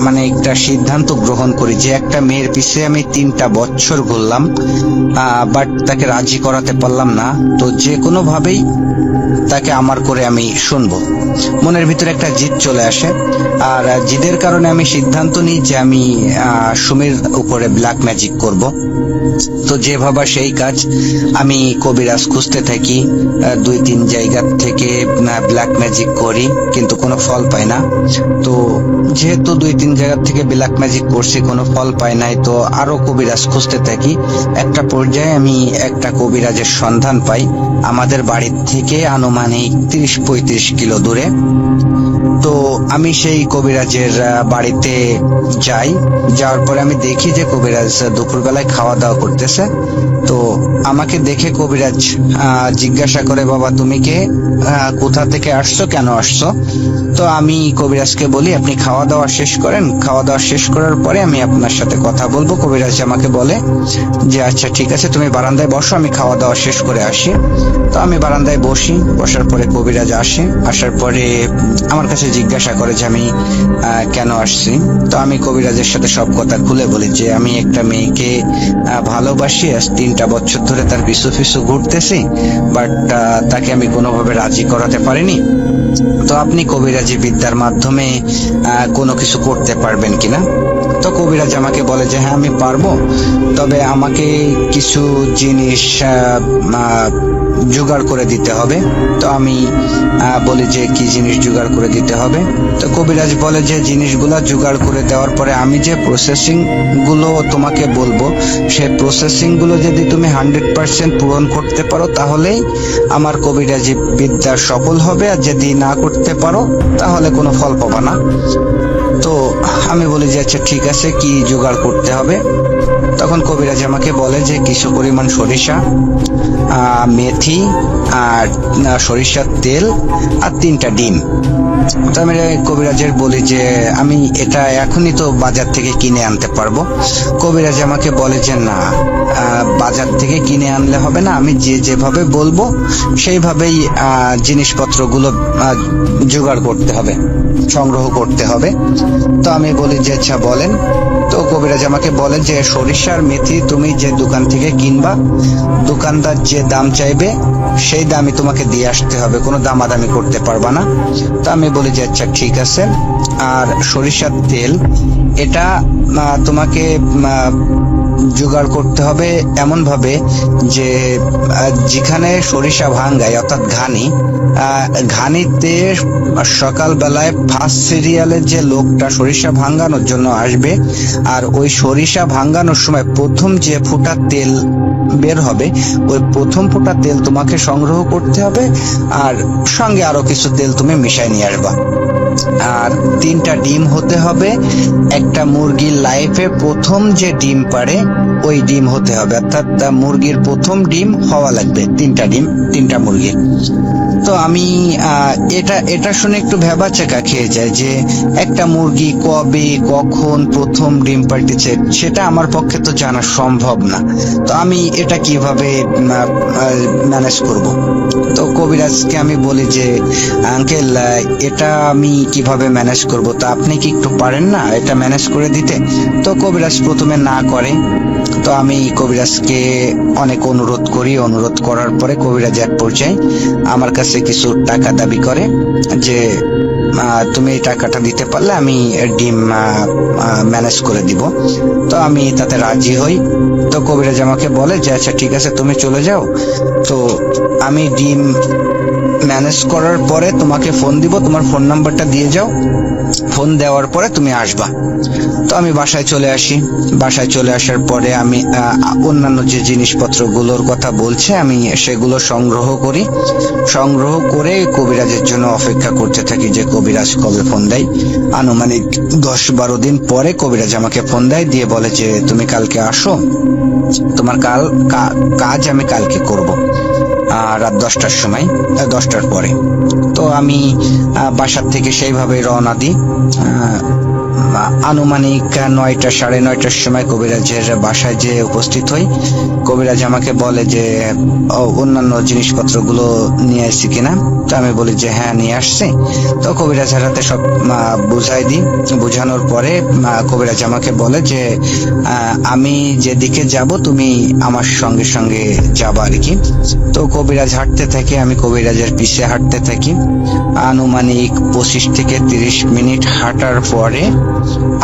মানে একটা সিদ্ধান্ত গ্রহণ করি যে একটা মেয়ের পিছে আমি 3টা বছর ঘুরলাম, বাট তাকে রাজি করাতে পারলাম না। তো যে কোনো ভাবেই তাকে আমার করে আমি শুনবো। মনের ভিতরে একটা জিদ চলে আসে, আর জিদের কারণে আমি সিদ্ধান্ত নিই যে আমি সুমির উপরে ব্ল্যাক ম্যাজিক করব। তো যে ভাবা সেই কাজ, আমি কবিরাজ খুঁজতে থাকি, 2-3 জায়গা থেকে ব্ল্যাক ম্যাজিক করি, কিন্তু কোনো ফল পাই না। তো যেহেতু 2-3 জায়গা থেকে ব্ল্যাক ম্যাজিক করছি, কোনো ফল পাই নাই, তো আরো কবিরাজ খুঁজতে থাকি। একটা পর্যায়ে আমি একটা কবিরাজের সন্ধান পাই আমাদের বাড়ির থেকে আনুমানিক 30-35 কিলো দূরে। তো আমি সেই কবিরাজের বাড়িতে যাই। যাওয়ার পরে আমি দেখি যে কবিরাজ দুপুরবেলায় খাওয়া দাওয়া করতেছে। তো আমাকে দেখে কবিরাজ জিজ্ঞাসা করে, বাবা তুমি কে, কোথা থেকে আসছো, কেন আসছো? তো আমি কবিরাজকে বলি আপনি খাওয়া দাওয়া শেষ করে করেন, খাওয়া দাওয়া শেষ করার পরে আমি আপনার সাথে কথা বলবো। কবিরাজ আমাকে বলে যে আচ্ছা ঠিক আছে, তুমি বারান্দায় বসো, আমি খাওয়া দাওয়া শেষ করে আসি। তো আমি বারান্দায় বসি, বসার পরে কবিরাজ আসে। আসার পরে আমার কাছে জিজ্ঞাসা করে যে আমি কেন আসছি। তো আমি কবিরাজের সাথে সব কথা খুলে বলি যে আমি একটা মেয়েকে ভালোবাসি, আজ 3টা বছর ধরে তার পিছু পিছু ঘুরতেছি, বাট তাকে আমি কোনোভাবে রাজি করাতে পারিনি। তো আপনি কবিরাজি বিদ্যার মাধ্যমে কোনো কিছু করতে পারবেন কিনা? তো কবিরাজ আমাকে বলে যে হ্যাঁ আমি পারবো, তবে আমাকে কিছু জিনিস জোগাড় করে দিতে হবে। তো আমি বলি যে কি জিনিস জোগাড় করে দিতে হবে? তো কবিরাজ বলে যে জিনিসগুলা জোগাড় করে দেওয়ার পরে আমি যে প্রসেসিং গুলো তোমাকে বলবো, সেই প্রসেসিং গুলো যদি তুমি 100% পূরণ করতে পারো তাহলেই আমার কবিরাজি বিদ্যা সফল হবে, আর যদি না করতে পারো তাহলে কোনো ফল পাবা না। তো আমি বলি যে আচ্ছা ঠিক আছে, কি জোগাড় করতে হবে? তখন কবিরাজ আমাকে বলে যে কিছু পরিমাণ সরিষা, মেথি, আর সরিষার তেল, আর 3টা ডিম। তো আমি কবিরাজের বলি যে আমি এটা এখনই তো বাজার থেকে কিনে আনতে পারবো। কবিরাজ আমাকে বলে যে না, বাজার থেকে কিনে আনলে হবে না, আমি যেভাবে বলবো সেইভাবেই জিনিসপত্রগুলো জোগাড় করতে হবে, সংগ্রহ করতে হবে। তো আমি বলি যে আচ্ছা বলেন। তো কবিরাজ আমাকে বলে যে সরিষার মেথি তুমি যে দোকান থেকে কিনবা, দোকানদার যে দাম চাইবে সেই দামই তোমাকে দিয়ে আসতে হবে, কোনো দামাদামি করতে পারবা না। তো আমি বলি যে আচ্ছা ঠিক আছে। আর সরিষার তেল, এটা তোমাকে জোগাড় করতে হবে এমন ভাবে যে যেখানে সরিষা ভাঙ্গায় অর্থাৎ ঘানিতে সকাল বেলায় ফার্স্ট সিরিয়ালের যে লোকটা সরিষা ভাঙ্গানোর জন্য আসবে, আর ওই সরিষা ভাঙ্গানোর সময় প্রথম যে ফোঁটা তেল বের হবে, ওই প্রথম ফোঁটা তেল তোমাকে সংগ্রহ করতে হবে, আর সঙ্গে আরো কিছু তেল তুমি মিশাই নিয়ে আসবা। আর 3টা ডিম হতে হবে, একটা মুরগির লাইফে প্রথম যে ডিম পারে ওই ডিম হতে হবে, অর্থাৎ মুরগির প্রথম ডিম হওয়া লাগবে 3টা ডিম, 3টা মুরগি। তো আমি এটা শুনে একটু ভ্যাবাচ্যাকা খেয়ে যায় যে একটা মুরগি কবে কখন প্রথম ডিম পাড়তেছে সেটা আমার পক্ষে তো জানা সম্ভব না। তো আমি এটা কিভাবে ম্যানেজ করব? তো কবিরাজকে আমি বলি যে আঙ্কেল, এটা আমি কিভাবে ম্যানেজ করব? তো আপনি কি একটু পারেন না এটা ম্যানেজ করে দিতে? তো কবিরাজ প্রথমে না করে। তো আমি কবিরাজকে অনেক অনুরোধ করি, অনুরোধ করার পরে কবিরাজ এক পর্যায়ে আমার কাছে কিছু টাকা দাবি করে যে তুমি এই টাকাটা দিতে পারলে আমি ডিম ম্যানেজ করে দিব। তো আমি তাতে রাজি হই। তো কবিরাজ আমাকে বলে যে আচ্ছা ঠিক আছে, তুমি চলে যাও, তো আমি ডিম ম্যানেজ করার পরে তোমাকে ফোন দিব, তোমার ফোন নাম্বারটা দিয়ে যাও, ফোন দেওয়ার পরে তুমি আসবা। তো আমি বাসায় চলে আসি। বাসায় চলে আসার পরে আমি অন্যান্য যে জিনিসপত্রগুলোর কথা বলছে আমি সেগুলো সংগ্রহ করি। সংগ্রহ করে কবিরাজের জন্য অপেক্ষা করতে থাকি যে কবিরাজ কবে ফোন দেয়। আনুমানিক 10-12 দিন পরে কবিরাজ আমাকে ফোন দেয়, দিয়ে বলে যে তুমি কালকে আসো, তোমার কাজ আমি কালকে করব রাত 10টার সময়, 10টার পরে। তো আমি বাসার থেকে সেইভাবে রওনা দিই। আনুমানিক 9টা 9:30টার সময় কবিরাজের বাসায় যে উপস্থিত হই। কবিরাজ আমাকে বলে যে অন্যান্য জিনিসপত্রগুলো নিয়ে আসছি কিনা। তো আমি বলি যে হ্যাঁ নিয়ে আসছি। তো কবিরাজের হাতে সব বুঝাই দিই। বোঝানোর পরে কবিরাজ আমাকে বলে যে আমি যেদিকে যাব তুমি আমার সঙ্গে সঙ্গে যাবা আর কি। তো কবিরাজ হাঁটতে থাকে, আমি কবিরাজের পিছে হাঁটতে থাকি। আনুমানিক 25 থেকে 30 মিনিট হাঁটার পরে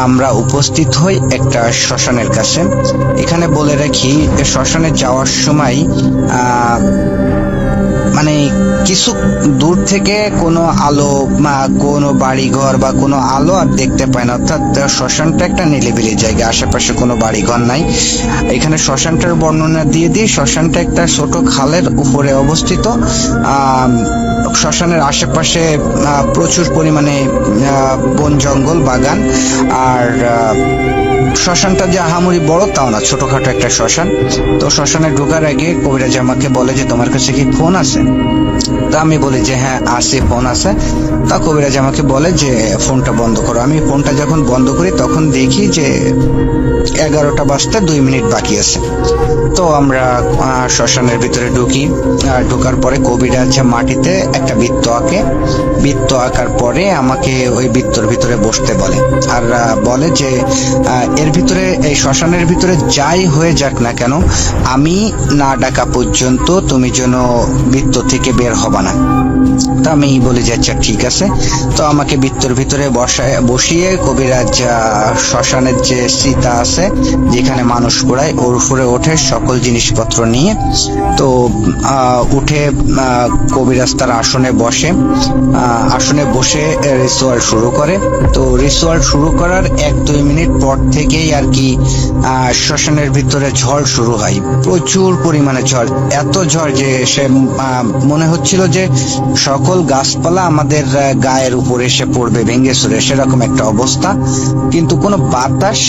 আমরা উপস্থিত হই একটা শ্মশানের কাছে। এখানে বলে রাখি, শ্মশানে যাওয়ার সময় মানে কিছু দূর থেকে কোনো আলো, কোনো বাড়িঘর বা কোনো আলো আর দেখতে পায় না, অর্থাৎ শ্মশানটা একটা নিরিবিলি জায়গা, আশেপাশে কোনো বাড়িঘর নাই। এখানে শ্মশানটার বর্ণনা দিয়ে দিই। শ্মশানটা একটা ছোট খালের উপরে অবস্থিত। শ্মশানের আশেপাশে প্রচুর পরিমাণে বন জঙ্গল বাগান, আর শ্মশানটা যে আহামরি বড় তাও না, ছোটখাটো একটা শ্মশান। তো শ্মশানে ঢোকার আগে কবিরাজ আমাকে বলে যে তোমার কাছে কি ফোন আছে? তা আমি বলি যে হ্যাঁ আছে, ফোন আছে। তা কবিরাজ আমাকে বলে যে ফোনটা বন্ধ করো। আমি ফোনটা যখন বন্ধ করি তখন দেখি যে 11টা বাজতে 2 মিনিট বাকি আছে। তো আমরা শ্মশানের ভিতরে ঢুকি। ঢোকার পরে কবিরাজ মাটিতে একটা বৃত্ত আঁকে। বৃত্ত আঁকার পরে আমাকে ওই বৃত্তর ভিতরে বসতে বলে, আর বলে যে এর ভিতরে, এই শ্মশানের ভিতরে যাই হয়ে যাক না কেন, আমি না ডাকা পর্যন্ত তুমি যেন বৃত্ত থেকে বের হবা না। তো আমি বলি যে আচ্ছা ঠিক আছে। তো আমাকে বৃত্তর ভিতরে বসিয়ে কবিরাজ শ্মশানের যে সীতা আছে যেখানে মানুষ পোড়ায় ওর উপরে ওঠে সকল জিনিসপত্র নিয়ে। তো উঠে কবিরাজ তার আসনে বসে। আসনে বসে রিচুয়াল শুরু করে। তো রিচুয়াল শুরু করার 1-2 মিনিট পর থেকেই আর কি শ্মশানের ভিতরে ঝড় শুরু হয়, প্রচুর পরিমাণে ঝড়। এত ঝড় যে সে মনে হচ্ছিল যে সকল গাছপালা আমাদের গায়ের উপরে এসে পড়বে ভেঙে চুরে, সেরকম একটা অবস্থা। কিন্তু কোনো বাতাস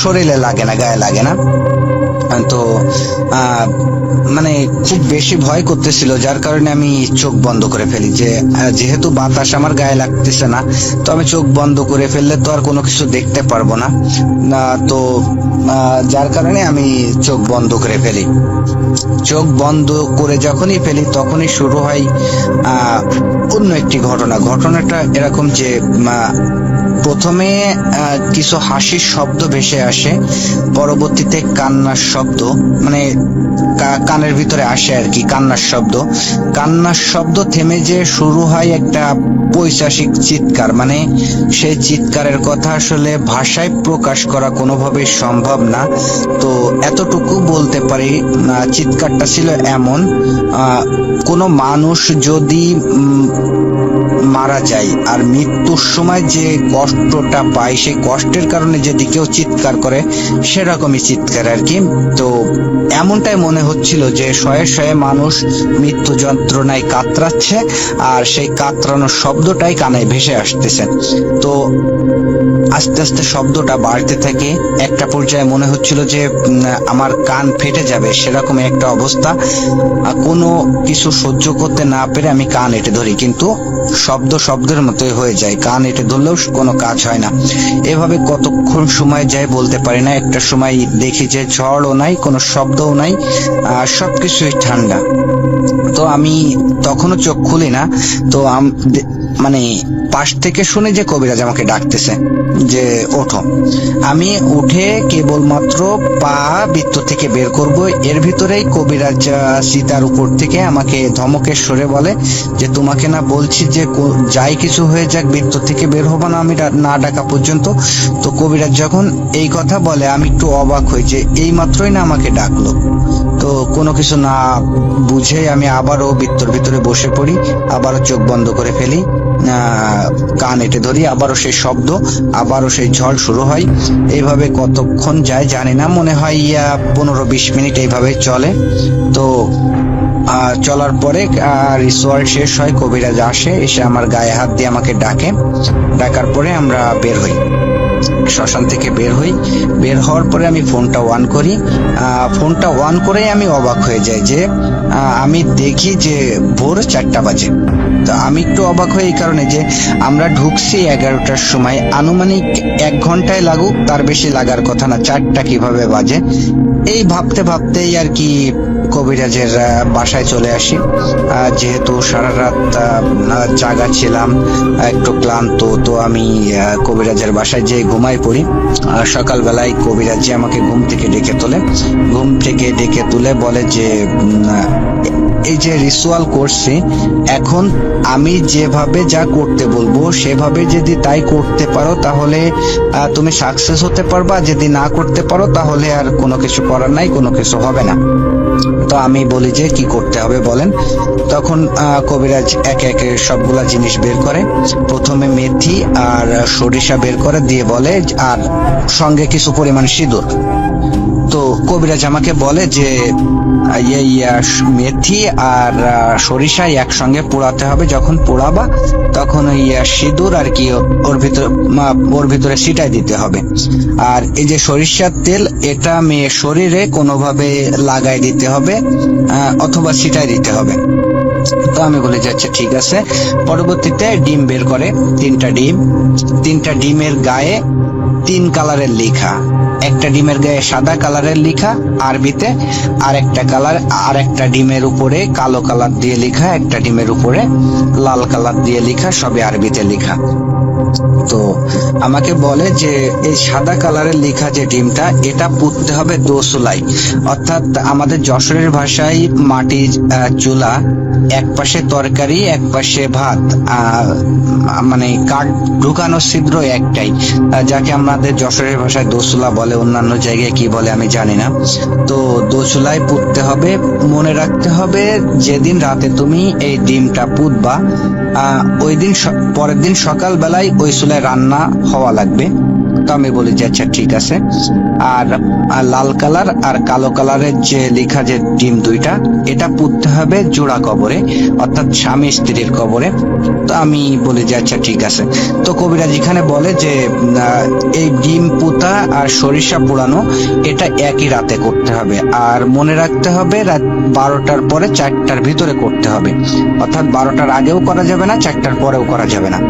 শরীরে লাগে না, গায়ে লাগে না। তো মানে খুব বেশি ভয় করতেছিল, যার কারণে আমি চোখ বন্ধ করে ফেলি। যে যেহেতু বাতাস আমার গায়ে লাগতেছে না, তো আমি চোখ বন্ধ করে ফেললে তো আর কোনো কিছু দেখতে পারবো না। তো যার কারণে আমি চোখ বন্ধ করে ফেলি। চোখ বন্ধ করে যখনই ফেলি তখনই শুরু হয় অন্য একটি ঘটনা। ঘটনাটা এরকম যে প্রথমে কিছু হাসির শব্দ ভেসে আসে, পরবর্তীতে কান্নার শব্দ, মানে কানের ভিতরে আসে আর কি কান্নার শব্দ। কান্নার শব্দ থেমে যে শুরু হয় একটা পৈশাচিক চিৎকার, মানে সেই চিৎকারের কথা আসলে ভাষায় প্রকাশ করা কোনোভাবেই সম্ভব না। তো এতটুকু বলতে পারি, চিৎকারটা ছিল এমন, কোনো মানুষ যদি মারা যায় আর মৃত্যুর সময় যে কষ্টটা পায়, সেই কষ্টের কারণে যদি কেউ চিৎকার করে সেরকমই চিৎকার আর কি। তো এমনটাই মনে হচ্ছিল যে শয়ে শয়ে মানুষ মৃত্যু যন্ত্রণায় কাতরাচ্ছে, আর সেই কাতরানোর শব্দটাই কানে ভেসে আসতেছে। তো আস্তে আস্তে শব্দটা বাড়তে থাকে, একটা পর্যায়ে মনে হচ্ছিল যে আমার কান ফেটে যাবে, সেরকম একটা অবস্থা। কোনো কিছু সহ্য করতে না পেরে আমি কান এঁটে ধরি, কিন্তু শব্দের মতোই হয়ে যায়, কান এঁটে ধরলেও কোনো কাজ হয় না। এভাবে কতক্ষণ সময় যায় বলতে পারি না। একটা সময় দেখি যে ঝড়ও নাই, কোনো শব্দও নাই, সবকিছুই ঠান্ডা। তো আমি তখনও চোখ খুলি না। তো মানে পাশ থেকে শুনে যে কবিরাজ আমাকে ডাকতেছে যে ওঠো। আমি উঠে কেবলমাত্র পা বৃত্ত থেকে বের করব, এর ভিতরেই কবিরাজ সীতার উপর থেকে আমাকে ধমকের সরে বলে যে তোমাকে না বলছি যে যাই কিছু হয়ে যাক বৃত্ত থেকে বের হবো না আমি না ডাকা পর্যন্ত। তো কবিরাজ যখন এই কথা বলে আমি একটু অবাক হই যে এই মাত্রই না আমাকে ডাকলো। তো কোনো কিছু না বুঝে আমি আবারও বৃত্তর ভিতরে বসে পড়ি, আবারও চোখ বন্ধ করে ফেলি, কান এঁটে ধরি, আবারও সেই শব্দ, আবারও সেই ঝড় শুরু হয়। এইভাবে কতক্ষণ যায় জানি না, মনে হয় 15-20 মিনিট এইভাবে চলে। তো চলার পরে রিচুয়াল শেষ হয়, কবিরাজ আসে, এসে আমার গায়ে হাত দিয়ে আমাকে ডাকে। ডাকার পরে আমরা বের হই, শ্মশান থেকে বের হই। বের হওয়ার পরে আমি ফোনটা অন করি। ফোনটা অন করেই আমি অবাক হয়ে যাই যে আমি দেখি যে ভোর 4টা বাজে। তো আমি একটু অবাক হই এই কারণে যে আমরা ঢুকছি 11টার সময়, আনুমানিক 1 ঘন্টায় লাগুক, তার বেশি লাগার কথা না, 4টা কিভাবে বাজে এই ভাবতে ভাবতেই আর কি কবিরাজের বাসায় চলে আসি। যেহেতু সারা রাত জাগা ছিলাম, একটু ক্লান্ত, তো আমি কবিরাজের বাসায় যেয়ে ঘুমাই পড়ি। সকালবেলায় কবিরাজ আমাকে ঘুম থেকে ডেকে তোলে। ঘুম থেকে ডেকে তুলে বলে যে এই যে রিচুয়াল করছি, এখন আমি যেভাবে যা করতে বলবো সেভাবে যদি তাই করতে পারো তাহলে তুমি সাকসেস হতে পারবা, যদি না করতে পারো তাহলে আর কোনো কিছু করার নাই, কোনো কিছু হবে না। তো আমি বলি যে কি করতে হবে বলেন। তখন কবিরাজ একে একে সবগুলা জিনিস বের করে। প্রথমে মেথি আর সরিষা বের করে দিয়ে বলে, আর সঙ্গে কিছু পরিমাণ সিঁদুর। তো কবিরাজ আমাকে বলে যে এই মেথি আর সরিষা একসঙ্গে পোড়াতে হবে, যখন পোড়াবা তখন ওই সিঁদুর আর কি ওর ভিতরে ছিটাই দিতে হবে। আর এই যে সরিষার তেল, এটা মেয়ের শরীরে কোনোভাবে লাগাই দিতে হবে অথবা ছিটাই দিতে হবে। তো আমি বলে যে আচ্ছা ঠিক আছে। পরবর্তীতে ডিম বের করে, 3টা ডিম, 3টা ডিমের গায়ে 3 কালারের লেখা। একটা ডিমের গায়ে সাদা কালারের লেখা আরবিতে, আর একটা ডিমের উপরে কালো কালার দিয়ে লেখা, একটা ডিমের উপরে লাল কালার দিয়ে লেখা, সবই আরবিতে লেখা। তো আমাকে বলে যে এই সাদা কালারের লেখা যে ডিমটা, এটা পুঁততে হবে দোসলাই, অর্থাৎ আমাদের যশোরের ভাষায় মাটির চুলা, এক পাশে তরকারি এক পাশে ভাত, মানে কাঠ ঢুকানো ছিদ্র একটাই, যাকে আমাদের যশোরের ভাষায় দোসলা বলে, অন্যান্য জায়গায় কি বলে আমি জানি না। তো দোসলায় পুঁততে হবে। মনে রাখতে হবে যেদিন রাতে তুমি এই ডিমটা পুঁতবা, ওই দিন পরের দিন সকাল বেলায় ওই চুলায় রান্না হওয়া লাগবে। তো আমি বলি যে আচ্ছা ঠিক আছে। আর লাল কালার আর কালো কালারের যে লেখা যে ডিম দুইটা, এটা পুঁততে হবে জোড়া কবরে, অর্থাৎ স্বামী স্ত্রীর কবরে। তো আমি বলি যে আচ্ছা ঠিক আছে। তো কবিরাজ এখানে বলে যে এই ডিম পুঁতা আর সরিষা পোড়ানো এটা একই রাতে করতে হবে, আর মনে রাখতে হবে রাত 12টার পরে 4টার ভিতরে করতে হবে, অর্থাৎ 12টার আগেও করা যাবে না, 4টার পরেও করা যাবে না।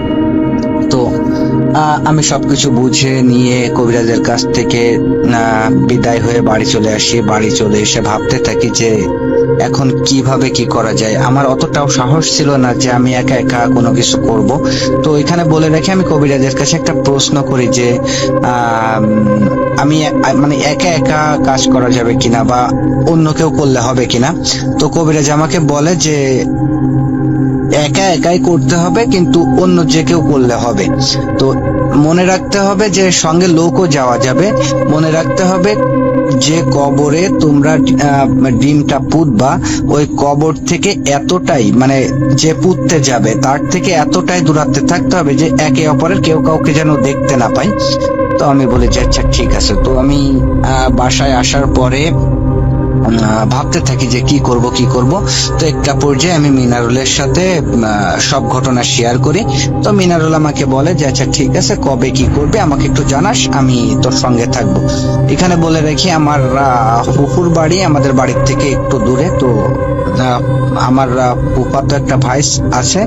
তো আমি সবকিছু বুঝে নিয়ে কবিরাজের কাছ থেকে বিদায় হয়ে বাড়ি চলে আসি। বাড়ি চলে এসে ভাবতে থাকি যে এখন কিভাবে কি করা যায়। আমার অতটাও সাহস ছিল না যে আমি একা একা কোনো কিছু করব। তো এখানে বলে রাখি, আমি কবিরাজের কাছে একটা প্রশ্ন করি যে আমি মানে একা একা কাজ করা যাবে কিনা বা অন্য কেউ করলে হবে কিনা। তো কবিরাজ আমাকে বলে যে একা একাই করতে হবে, কিন্তু অন্য যে কেউ করলে হবে। তো মনে রাখতে হবে যে সঙ্গে লোকও যাওয়া যাবে। মনে রাখতে হবে যে কবরে তোমরা ডিমটা পুঁতবা, ওই কবর থেকে এতটাই, মানে যে পুঁততে যাবে তার থেকে এতটাই দূরত্বে থাকতে হবে যে একে অপরের কেউ কাউকে যেন দেখতে না পায়। তো আমি বলি যে আচ্ছা ঠিক আছে। তো আমি বাসায় আসার পরে ভাবতে থাকি যে কি করব। তো একটা পর্যায়ে আমি মিনারুলের সাথে সব ঘটনা শেয়ার করি। তো মিনারুল আমাকে বলে যে আচ্ছা ঠিক আছে, কবে কি করবে আমাকে একটু জানাস, আমি তোর সঙ্গে থাকবো। এখানে বলে রাখি, আমার ফুফুর বাড়ি আমাদের বাড়ির থেকে একটু দূরে। তো আমার ফুফাতো একটা ভাই আছে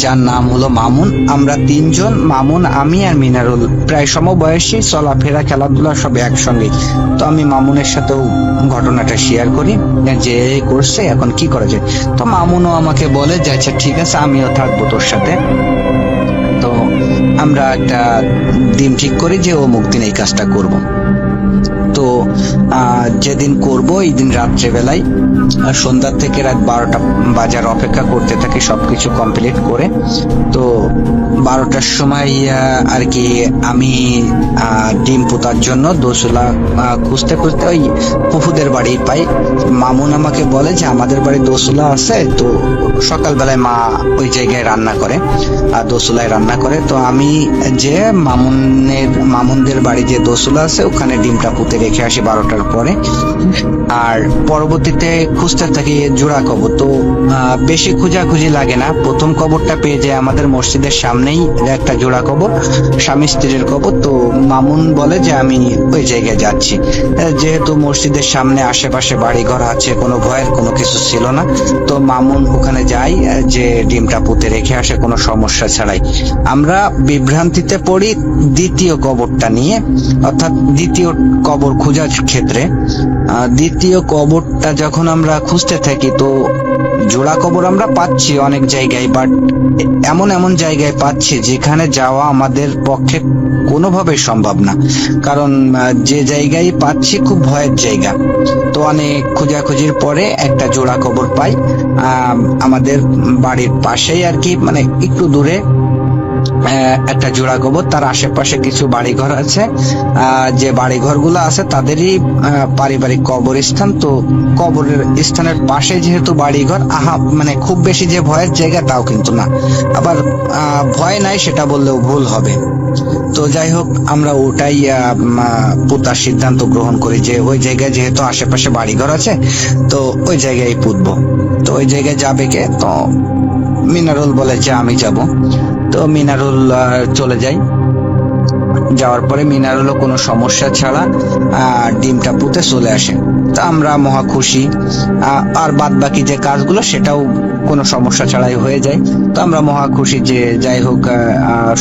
যার নাম হলো মামুন। আমরা 3 জন, মামুন, আমি আর মিনারুল, প্রায় সমবয়সী, চলাফেরা খেলাধুলা সব একসঙ্গে। তো আমি মামুনের সাথেও ঘটনাটা শেয়ার করি যে করছে, এখন কি করা যায়। তো মামুনও আমাকে বলে যে আচ্ছা ঠিক আছে, আমিও থাকবো তোর সাথে। তো আমরা একটা দিন ঠিক করি যে অমুক দিন এই কাজটা করব। তো যেদিন করব এই দিন রাত্রেবেলায় সন্ধ্যা থেকে রাত 12টা বাজার অপেক্ষা করতে থাকি সবকিছু কমপ্লিট করে। তো 12টার সময় আর কি আমি ডিম পোতার জন্য দোসলা খুঁজতে খুঁজতে ওই ফুফুদের বাড়ি পাই। মামুন আমাকে বলে যে আমাদের বাড়ি দোসলা আছে, তো সকালবেলায় মা ওই জায়গায় রান্না করে, আর দোসলায় রান্না করে। তো আমি যে মামুনদের বাড়ি যে দোসলা আছে ওখানে ডিমটা পুঁতে রেখে আসি 12টার পরে। আর পরবর্তীতে খুঁজতে থাকি জোড়া কবর। তো বেশি খোঁজাখুঁজি লাগে না, প্রথম কবরটা পেয়ে যায় আমাদের মসজিদের সামনেই একটা জোড়া কবর, স্বামী স্ত্রীর কবর। তো মামুন বলে যে আমি ওই জায়গায় যাচ্ছি, যেহেতু মসজিদের সামনে আশেপাশে বাড়ি ঘর আছে, কোনো ভয়ের কোনো কিছু ছিল না। তো মামুন ওখানে যাই যে ডিমটা পুঁতে রেখে আসে কোনো সমস্যা ছাড়াই। আমরা বিভ্রান্তিতে পড়ি দ্বিতীয় কবরটা নিয়ে, অর্থাৎ দ্বিতীয় কবর খোঁজার ক্ষেত্রে। দ্বিতীয় কবরটা যখন আমরা খুঁজতে থাকি, তো জোড়া কবর আমরা পাচ্ছি অনেক জায়গায়, বাট এমন জায়গায় পাচ্ছি যেখানে যাওয়া আমাদের পক্ষে কোনোভাবে সম্ভব না, কারণ যে জায়গায় পাচ্ছি খুব ভয়ের জায়গা। তো অনেক খোঁজাখুঁজির পরে একটা জোড়া কবর পাই আমাদের বাড়ির পাশেই আর কি, মানে একটু দূরে। একটা জোড়া কবর, তার আশেপাশে কিছু বাড়িঘর আছে, যে বাড়িঘরগুলো আছে তাদেরই পারিবারিক কবরস্থান। তো কবরের স্থানের পাশে যেহেতু বাড়িঘর, মানে খুব বেশি যে ভয়ের জায়গা তাও কিন্তু না, আবার ভয় নাই সেটা বললেও ভুল হবে। তো যাই হোক, আমরা ওটাই পোতার সিদ্ধান্ত গ্রহণ করি যে ওই জায়গায় যেহেতু আশেপাশে বাড়িঘর আছে, তো ওই জায়গায় পুঁতবো। তো ওই জায়গায় যাবে কে? তো মিনারুল বলে যে আমি যাব। তো মিনারুল চলে যায়। যাওয়ার পরে মিনারুলও কোনো সমস্যা ছাড়া ডিমটা পুঁতে চলে আসে। তা আমরা মহা খুশি। আর বাদ বাকি যে কাজগুলো সেটাও কোনো সমস্যা ছাড়াই হয়ে যায়। তো আমরা মহা খুশি যে যাই হোক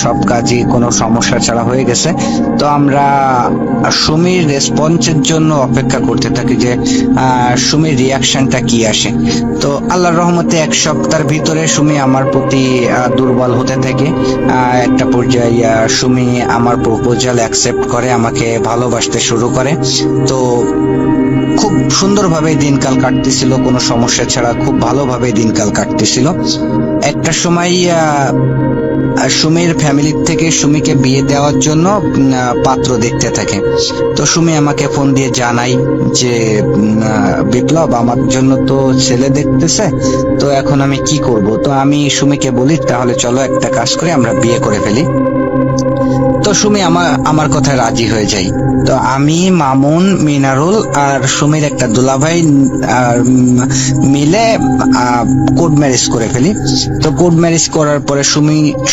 সব কাজই কোনো সমস্যা ছাড়া হয়ে গেছে। তো আমরা সুমির রেসপন্সের জন্য অপেক্ষা করতে থাকি যে সুমির রিয়াকশনটা কি আসে। তো আল্লাহর রহমতে 1 সপ্তাহের ভিতরে সুমি আমার প্রতি দুর্বল হতে থাকে। একটা পর্যায়ে সুমি আমার প্রপোজাল অ্যাকসেপ্ট করে, আমাকে ভালোবাসতে শুরু করে। তো খুব সুন্দরভাবে দিনকাল কাটতেছিল, কোনো সমস্যা ছাড়া খুব ভালোভাবে দিনকাল কাটতেছিল। একটা সময় সুমির ফ্যামিলি থেকে সুমিকে বিয়ে দেওয়ার জন্য পাত্র দেখতে থাকে। তো সুমি আমাকে ফোন দিয়ে জানাই যে বিপ্লব, আমার জন্য তো ছেলে দেখতেছে, তো এখন আমি কি করব? তো আমি সুমিকে বলি তাহলে চলো একটা কাজ করে আমরা বিয়ে করে ফেলি। তো সুমি আমার কথায় রাজি হয়ে যায়। তো আমি, মামুন, মিনারুল আর সুমির একটা দুলাভাই মিলে কোর্ট ম্যারেজ করে ফেলি। তো কোর্ট ম্যারেজ করার পরে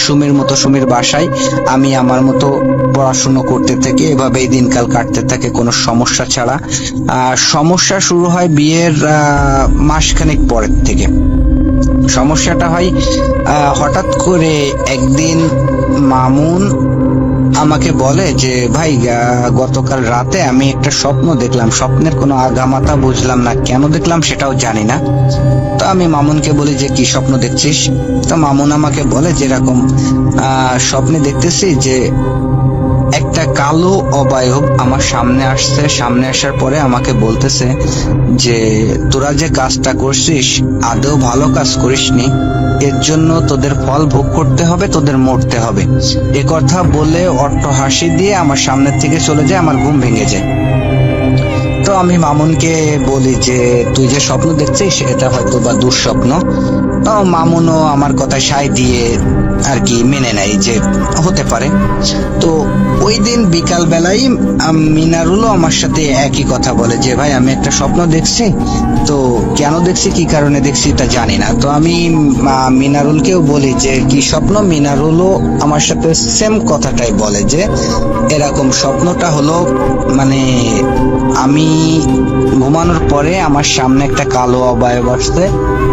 সুমির মতো সুমির বাসায়, আমি আমার মতো পড়াশুনো করতে থাকি। এভাবেই দিনকাল কাটতে থাকে কোনো সমস্যা ছাড়া। সমস্যা শুরু হয় বিয়ের মাসখানেক পরের থেকে। সমস্যাটা হয় হঠাৎ করে একদিন মামুন আমাকে বলে যে ভাই, গতকাল রাতে আমি একটা স্বপ্ন দেখলাম। স্বপ্নের কোনো আগামাতা বুঝলাম না, কেন দেখলাম সেটাও জানি না। তো আমি মামুনকে বলি যে কি স্বপ্ন দেখছিস? তো মামুন আমাকে বলে যেরকম স্বপ্নে দেখতেছি যে একটা কালো অবয়ব আমার সামনে আসছে। সামনে আসার পরে আমাকে বলতেছে যে তোরা যে কাজটা করছিস আদৌ ভালো কাজ করিসনি, এর জন্য তোদের ফল ভোগ করতে হবে, তোদের মরতে হবে। এ কথা বলে অট্ট হাসি দিয়ে আমার সামনের থেকে চলে যায়, আমার ঘুম ভেঙে যায়। তো আমি মামুনকে বলি যে তুই যে স্বপ্ন দেখছিস এটা হয়তো বা দুঃস্বপ্ন। তো মামুনও আমার কথা সায় দিয়ে আর কি মেনে নেয় যে হতে পারে। তো ওই দিন বিকাল বেলায় মিনারুলও আমার সাথে একই কথা বলে যে ভাই, আমি একটা স্বপ্ন দেখছি, তো কেন দেখছি, কি কারণে দেখছি তা জানি না। তো আমি মিনারুলকেও বলি যে কি স্বপ্ন। মিনারুলও আমার সাথে সেম কথাটাই বলে যে এরকম স্বপ্নটা হলো, মানে আমি ঘুমানোর পরে আমার সামনে একটা কালো অবয়ব আসছে।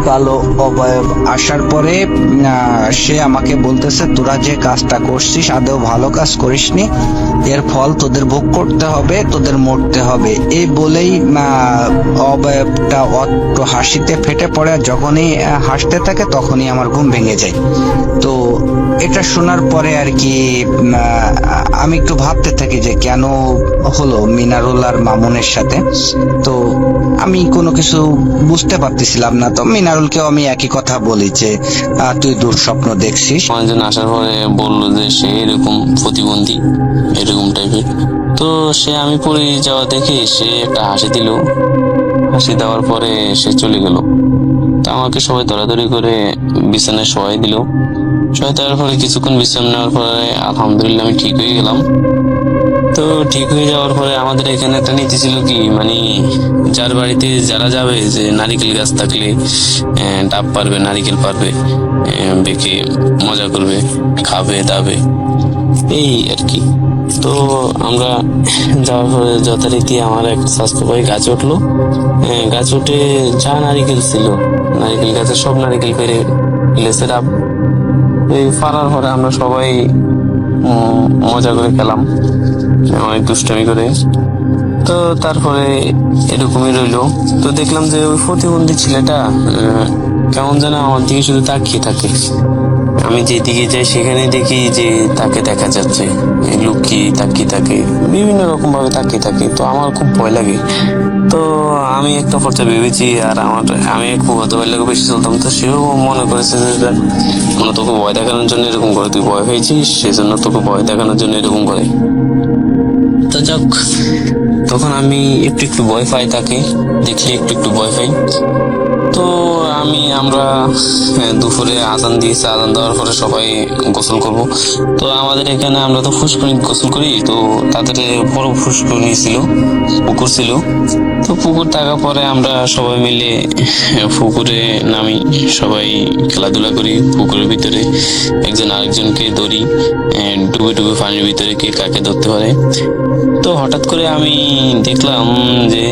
কালো অবয়ব আসার পরে সে আমাকে বলতেছে তোরা যে কাজটা করছিস আদৌ ভালো কাজ করিসনি, এর ফল তোদের ভোগ করতে হবে, তোদের মরতে হবে। এই বলেই অবয়বটা অট্ট হাসিতে ফেটে পড়ে। যখনই হাসতে থাকে তখনই আমার ঘুম ভেঙে যায়। তো এটা শোনার পরে আর কি আমি একটু ভাবতে থাকি যে কেন হলো মিনারুল আর মামুনের সাথে। তো আমি কোনো কিছু বুঝতে পারতেছিলাম না। তো মিনারুলকেও আমি একই কথা বলি যে তুই দুঃস্বপ্ন দেখছিস। অনেকজন আসার পরে বললো যে সে এরকম প্রতিবন্ধী, এরকম টাইপের। তো সে আমি পড়ে যাওয়া দেখে সে একটা হাসি দিল। হাসি দেওয়ার পরে সে চলে গেল। তো আমাকে সবাই দৌড়াদৌড়ি করে বিছানায় শোয়াই দিল। শোয়াই দেওয়ার পরে কিছুক্ষণ বিশ্রাম নেওয়ার পরে আলহামদুলিল্লাহ আমি ঠিক হয়ে গেলাম। তো ঠিক হয়ে যাওয়ার পরে আমাদের এখানে একটা নীতি ছিল কি, মানে যার বাড়িতে যারা যাবে যে নারিকেল গাছ থাকলে ডাব পারবে, নারিকেল পারবে, বেঁকে মজা করবে, খাবে দাবে, এই আর কি। তো আমরা যাওয়ার পরে যথারীতি আমার এক স্বাস্থ্য ভাই গাছ উঠলো। গাছ উঠে যা নারিকেল ছিল, নারিকেল গাছে সব নারিকেল পেরে ফেলেছে ডাব। এই পারার পরে আমরা সবাই মজা করে খেলাম, অনেক দুষ্টামি করে। তো তারপরে এরকমই রইলো। তো দেখলাম যে ওই প্রতিবন্ধী ছেলেটা কেমন যেন আমার দিকে শুধু তাকিয়ে থাকে। আমি যেদিকে যাই সেখানে দেখি যে তাকে দেখা যাচ্ছে, লুকিয়ে তাকিয়ে থাকে, বিভিন্ন রকম ভাবে তাকিয়ে থাকে। তো আমার খুব ভয় লাগে। তো আমি একটা পর্যায়ে ভেবেছি, আর আমি খুব হতে ভয় লাগে বেশি চলতাম, তো সেও মনে করেছে যে দেখ, আমরা তোকে ভয় দেখানোর জন্য এরকম করে, তুই ভয় পেয়েছিস সেজন্য তোকে ভয় দেখানোর জন্য এরকম করে। তো যাক, তখন আমি একটু একটু ভয় পাই, তাকে দেখলে একটু একটু ভয় পাই। তো আমরা দুপুরে আজান দিয়েছে, আজান দেওয়ার পরে সবাই গোসল করব। তো আমাদের এখানে আমরা তো ফুসকুনি গোসল করি, তো তাদের বড় ফুসকুনি ছিল, পুকুর ছিল। তো পুকুর থাকার পরে আমরা সবাই মিলে পুকুরে নামি, সবাই খেলাধুলা করি পুকুরের ভিতরে, একজন আরেকজনকে ধরি, ডুবে ডুবে পানির ভিতরে কে কাকে ধরতে পারে। তো হঠাৎ করে আমি দেখলাম যে,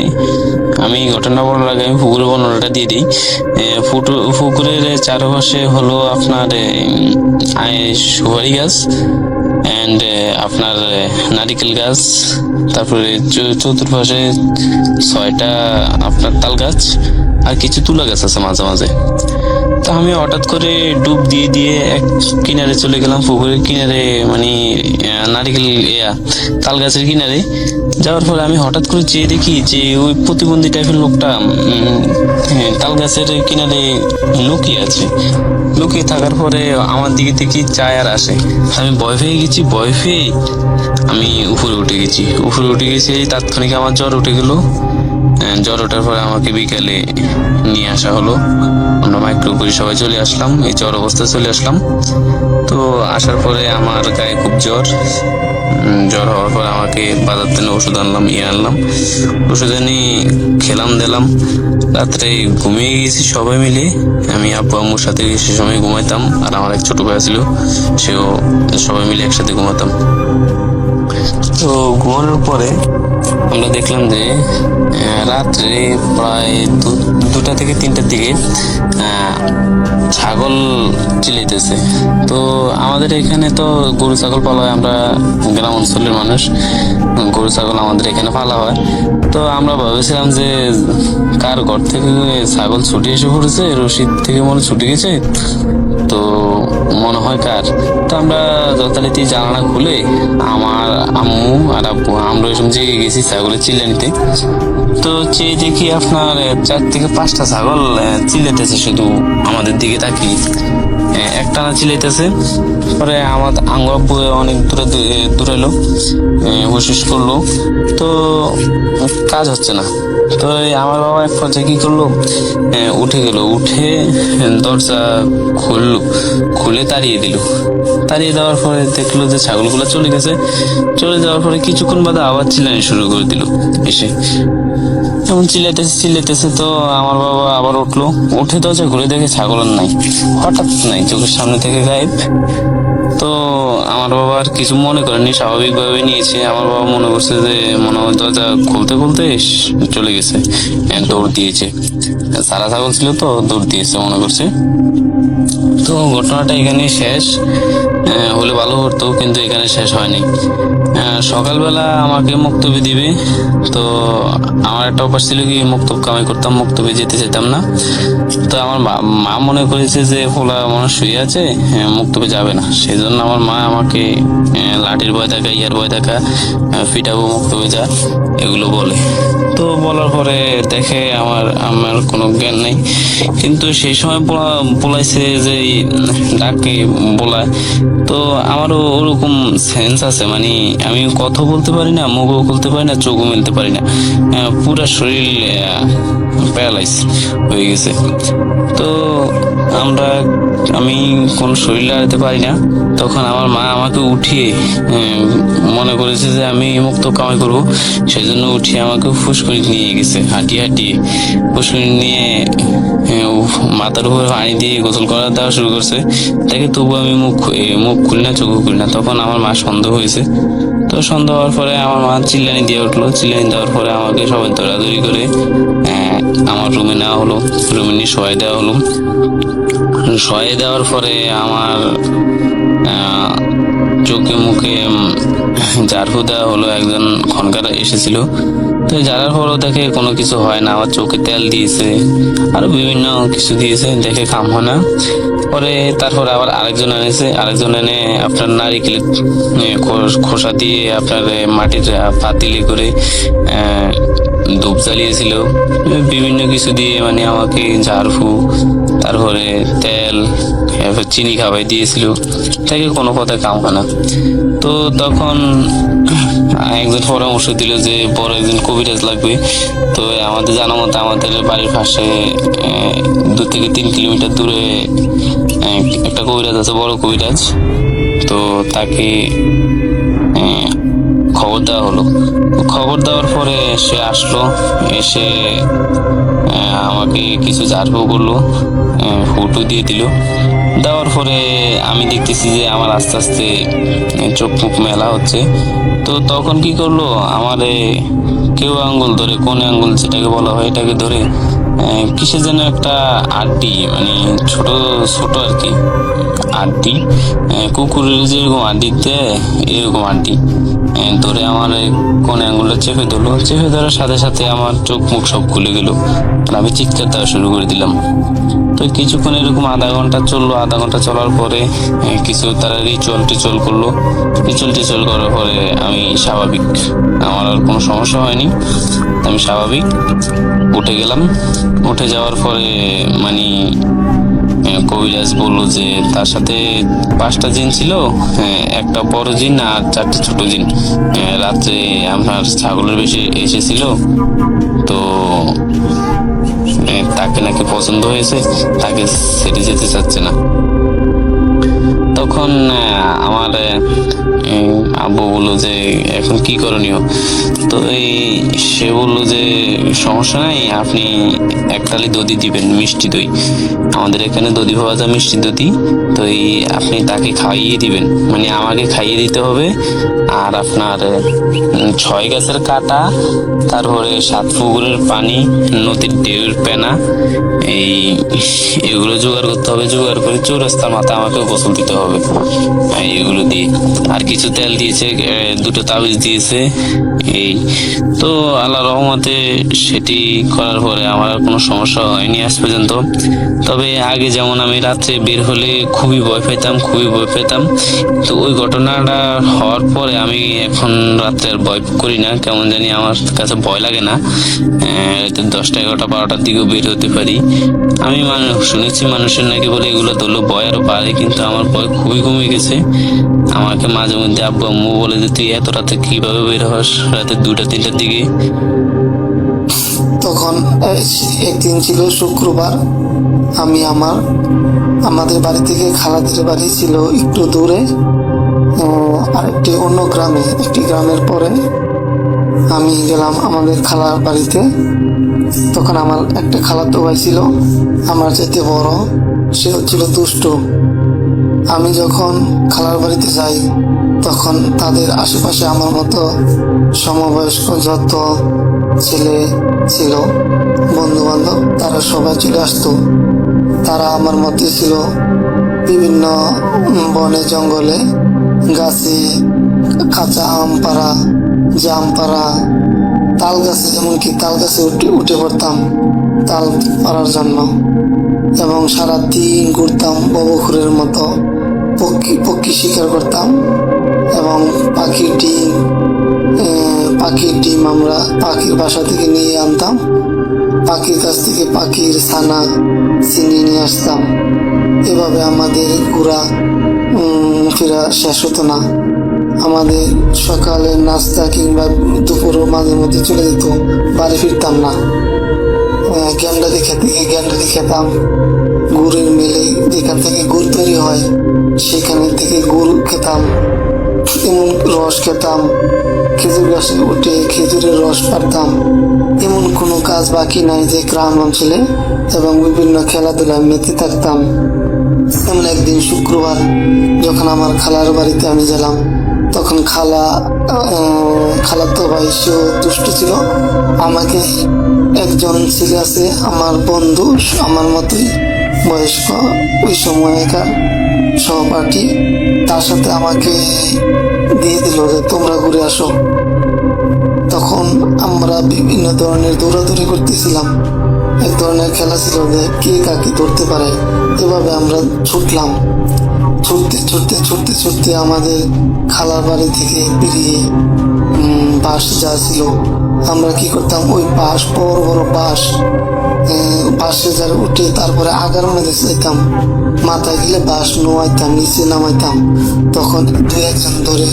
আমি ঘটনা বলার আগে আমি পুকুরের বর্ণনাটা দিয়ে দিই। পুকুরের চারপাশে হলো আপনার সুপারি গাছ অ্যান্ড আপনার নারিকেল গাছ, তারপরে চতুর্পাশে 6টা আপনার তাল গাছ, আর কিছু তুলা গাছ আছে মাঝে মাঝে। তো আমি হঠাৎ করে ডুব দিয়ে দিয়ে এক কিনারে চলে গেলাম, পুকুরের কিনারে, মানে নারিকেল তাল গাছের কিনারে যাওয়ার পরে আমি হঠাৎ করে চেয়ে দেখি যে ওই প্রতিবন্ধী টাইপের লোকটা তাল গাছের কিনারে লুকিয়ে আছে। লুকিয়ে থাকার পরে আমার দিকে দেখি চায় আর আসে। আমি ভয় পেয়ে গেছি, ভয় পেয়ে আমি উপরে উঠে গেছি। তাৎক্ষণিক আমার জ্বর উঠে গেল। জ্বর ওঠার পরে আমাকে বিকালে নিয়ে আসা হলো, আমরা মাইক্রো করে সবাই চলে আসলাম, এই জ্বর অবস্থায় চলে আসলাম। তো আসার পরে আমার গায়ে খুব জ্বর হওয়ার পর আমাকে বাজার থেকে ওষুধ আনলাম, ওষুধ এনে খেলাম দিলাম। রাত্রে ঘুমিয়ে গেছি সবাই মিলে, আমি আব্বু আম্মুর সাথে সে সময় ঘুমাইতাম, আর আমার এক ছোট ভাই ছিল, সেও সবাই মিলে একসাথে ঘুমাতাম। তো ঘুমানোর পরে আমরা দেখলাম যে রাত্রে প্রায় 2টা থেকে 3টার দিকে ছাগল চিলাইতেছে। তো আমাদের এখানে তো গরু ছাগল পালা হয়, আমরা গ্রাম অঞ্চলের মানুষ, গরু ছাগল আমাদের এখানে পালা হয়। তো আমরা ভাবেছিলাম যে কার ঘর থেকে ছাগল ছুটে এসে পড়েছে, রশিদ থেকে মনে ছুটে গেছে, তো মনে হয় কার। তো আমরা যথারীতি জানালা খুলে আমার আম্মু আর আব্বু আমরা ওই সময় জেগে গেছি ছাগলের চিল্লানিতে। তো চেয়ে দেখি আপনার 4 থেকে 5টা ছাগল চিল্লাইতেছে, শুধু আমাদের দিকে তাকিয়ে একটানা চিল্লাইতেছে। পরে আমার আঙ্গু আব্বু অনেক দূরে এলো, হুশ করলো, তো কাজ হচ্ছে না। তো আমার বাবা এক পর্যায়ে কি করলো, উঠে গেল, উঠে দরজা খুলে তাড়িয়ে দেওয়ার পরে দেখলো যে ছাগলগুলো চলে গেছে। চলে যাওয়ার পরে কিছুক্ষণ বাদে আবার চিল্লানি শুরু করে দিল এসে, এমন চিল্লাইতেছে। তো আমার বাবা আবার উঠলো, উঠে দরজা ঘুরে দেখে ছাগল আর নাই, হঠাৎ নাই, চোখের সামনে থেকে গায়েব। তো আমার বাবা আর কিছু মনে করেনি, স্বাভাবিকভাবে নিয়েছে। আমার বাবা মনে করছে যে মনে হয় দরজা খুলতে চলে গেছে, দৌড় দিয়েছে, সারা ছাগল ছিল তো দৌড় দিয়েছে মনে করছে। তো ঘটনাটা এখানে শেষ হলে ভালো হতো, কিন্তু এখানে শেষ হয়নি। সকালবেলা আমাকে মুক্তবি দিবে, তো আমার একটা অভ্যাস ছিল কি, মুক্তব কামাই করতাম, মুক্তবি যেতে চাইতাম না। তো আমার মা মনে করেছে যে পোলা মানুষ শুয়ে আছে, মুক্তবে যাবে না, সেই জন্য আমার মা আমাকে লাঠির ভয় থাকা, ইয়ার ভয় থাকা, পিটাবো মুক্তবে যা, এগুলো বলে। তো বলার পরে দেখে আমার কোনো জ্ঞান নেই, কিন্তু সেই সময় বলাইছে যে ডাকে বলায়, তো আমারও ওরকম সেন্স আছে, মানে আমি কথা বলতে পারি না, মুখও খুলতে পারি না, চোখও মেলতে পারি না, পুরা শরীর প্যারালাইজ হয়ে গেছে। তো আমি কোন শরীর লাগাতে পারি না। তখন আমার মা আমাকে উঠিয়ে মনে করেছে যে আমি মুক্ত কামাই করব, সেই জন্য উঠিয়ে আমাকে ফুসকুনি নিয়ে গেছে, হাঁটিয়ে ফুসকুনি নিয়ে মাথার উপরে পানি দিয়ে গোসল করা দেওয়া শুরু করছে। দেখে তবু আমি মুখ খুলি না, চোখও খুলি না। তখন আমার মা সন্দেহ হয়েছে। তো সন্দেহ হওয়ার পরে আমার মা চিল্লানি দিয়ে উঠলো, চিল্লানি দেওয়ার পরে আমাকে সবাই দৌড়াদৌড়ি করে আমার রুমে নেওয়া হলো, রুমে নিয়ে শোয়াই দেওয়ার পরে আমার চোখে মুখে ঝাড়ফু দেওয়া হলো, একজন খনকার এসেছিল। তো জ্বালার পরও দেখে কোনো কিছু হয় না, আবার চোখে তেল দিয়েছে, আরো বিভিন্ন কিছু দিয়েছে, দেখে কাম হয় না। পরে তারপরে আবার আরেকজন এনেছে, আরেকজন এনে আপনার নারিকেলের খোসা দিয়ে আপনার মাটির পাতিলে করে ধূপ জ্বালিয়েছিল, বিভিন্ন কিছু দিয়ে মানে আমাকে ঝাড়ফু, তারপরে তেল, এরপর চিনি খাওয়াই দিয়েছিল, তাকে কোনো কথা কাম হয় না। তো তখন একজন পরামর্শ দিল যে বড় একজন কবিরাজ লাগবে। তো আমাদের জানা মতো আমাদের বাড়ির পাশে 2 থেকে 3 কিলোমিটার দূরে একটা কবিরাজ আছে, বড় কবিরাজ। তো তাকে খবর দেওয়া হলো। খবর দেওয়ার পরে সে আসলো, এসে আমাকে কিছু ঝাড়ফুঁক করলো, ফুটো দিয়ে দিল। দেওয়ার পরে আমি দেখতেছি যে আমার আস্তে আস্তে চোখ মুখ মেলা হচ্ছে। তো তখন কি করলো, আমার কেউ আঙ্গুল ধরে, কোন আঙ্গুল যেটাকে বলা হয়, এটাকে ধরে কিসের যেন একটা আড্ডি, মানে ছোট ছোট আর কি আড্ডি, কুকুরের যেরকম আড্ডি দেয় এরকম আড্ডি ধরে আমার কোন আঙ্গুলটা চেপে ধরলো। চেপে ধরার সাথে সাথে আমার চোখ মুখ সব খুলে গেল, আর আমি চিৎকার দেওয়া শুরু করে দিলাম। তো কিছুক্ষণ এরকম আধা ঘন্টা চললো। আধা ঘন্টা চলার পরে কিছু তারা রিচুয়াল করলো। রিচুয়াল করার পরে আমি স্বাভাবিক, আমার আর কোনো সমস্যা হয়নি, আমি স্বাভাবিক উঠে গেলাম। উঠে যাওয়ার পরে মানে কবিরাজ বললো যে তার সাথে 5টা জিন ছিল, একটা বড় জিন আর 4টে ছোট জিন। রাত্রে আমার ছাগলের বেশি এসেছিল, তো তাকে নাকি পছন্দ হয়েছে, তাকে ছেড়ে যেতে চাচ্ছে না। তখন আমার আব্বু বললো যে এখন কি করণীয়। তো সে বললো যে সমস্যা নাই, আপনি 1 থালি দধি দিবেন, মিষ্টি দই, আমাদের এখানে দধি পাওয়া যায়, মিষ্টি দধি। তো আপনি তাকে খাইয়ে দিবেন, মানে আমাকে খাইয়ে দিতে হবে। আর আপনার 6 গাছের কাটা, তারপরে 7 পুকুরের পানি, নদীর ঢেউয়ের পেনা, এগুলো জোগাড় করতে হবে। জোগাড় করে চৌরাস্তার মাথা আমাকে গোসল দিতে হবে এগুলো দিয়ে। আর কিছু তেল দিয়েছে, 2টো তাবিজ দিয়েছে। এই তো আল্লাহ রহমতে সেটি করার পরে আমার আর কোনো সমস্যা হয়নি আজ পর্যন্ত। তবে আগে যেমন আমি রাত্রে বের হলে খুবই ভয় পেতাম, তো ওই ঘটনাটা হওয়ার পরে আমি এখন রাত্রে আর ভয় করি না, কেমন জানি আমার কাছে ভয় লাগে না। 10টা 11টা 12টার দিকেও বের হতে পারি আমি। শুনেছি মানুষের নাকি বলে এগুলো ধরলে ভয় আরো বাড়ে, কিন্তু আমার ভয় খুবই কমে গেছে। আমাকে মাঝে মধ্যে আব্বু আম্মু বলে যে তুই এত রাতে কিভাবে বের হস, রাতে 2টা 3টার দিকে। তখন একদিন ছিল শুক্রবার। আমি আমাদের বাড়ি থেকে খালাদের বাড়ি ছিল একটু দূরে, আরেকটি অন্য গ্রামে। একটি গ্রামের পরে আমি গেলাম আমাদের খালার বাড়িতে। তখন আমার একটা খালাতো ভাই ছিল, আমার চাইতে বড়, সে হচ্ছিল দুষ্ট। আমি যখন খালার বাড়িতে যাই তখন তাদের আশেপাশে আমার মতো সমবয়স্ক যত ছেলে ছিল, বন্ধু বান্ধব, তারা সবাই চলে আসতো। তারা আমার মতে ছিল বিভিন্ন বনে জঙ্গলে গাছে কাঁচা আম পাড়া, জাম পাড়া, তাল গাছে, এমনকি তাল গাছে উঠে পড়তাম তাল পাড়ার জন্য। এবং সারাদিন ঘুরতাম ববখুরের মতো, পক্ষী শিকার করতাম। এবং পাখির ডিম আমরা পাখির বাসা থেকে নিয়ে আনতাম, পাখির কাছ থেকে পাখির ছানা চিনি নিয়ে আসতাম। এভাবে আমাদের ঘোরা ফেরা শেষ হতো না। আমাদের সকালে নাস্তা কিংবা দুপুরও মাঝে মধ্যে চলে যেত, বাড়ি ফিরতাম না। গ্যান্ডারি খেতাম, গুড়ের মিলে যেখান থেকে গুড় তৈরি হয় সেখানে থেকে গুড় খেতাম, এমন রস খেতাম, খেজুর গাছে উঠে খেজুরের রস পাড়তাম। এমন কোনো কাজ বাকি নাই যে গ্রাম অঞ্চলে, এবং বিভিন্ন খেলাধুলায় মেতে থাকতাম। এমন একদিন শুক্রবার যখন আমার খালার বাড়িতে আমি গেলাম, তখন খালাতো ভাই সেও দুষ্ট ছিল। আমাকে একজন ছেলে আছে আমার বন্ধু, আমার মতোই বয়স্ক, ওই সময়কার সহপাঠী, তার সাথে আমাকে দিয়ে দিল যে তোমরা ঘুরে আসো। তখন আমরা বিভিন্ন ধরনের দৌড়াদৌড়ি করতেছিলাম। এক ধরনের খেলা ছিল যে কে কাকে ধরতে পারে। এভাবে আমরা ছুটলাম। ছুটতে ছুটতে ছুটতে ছুটতে আমাদের খালার বাড়ি থেকে বেরিয়ে বাঁশ যা ছিল, আমরা কি করতাম, ওই বাঁশ, বড় বড় বাঁশ, বাঁশে যারা উঠে তারপরে আগার মধ্যে যেতাম, মাথায় গেলে বাঁশ নোয়াইতাম, নিচে নামাইতাম। তখন দুই একজন ধরে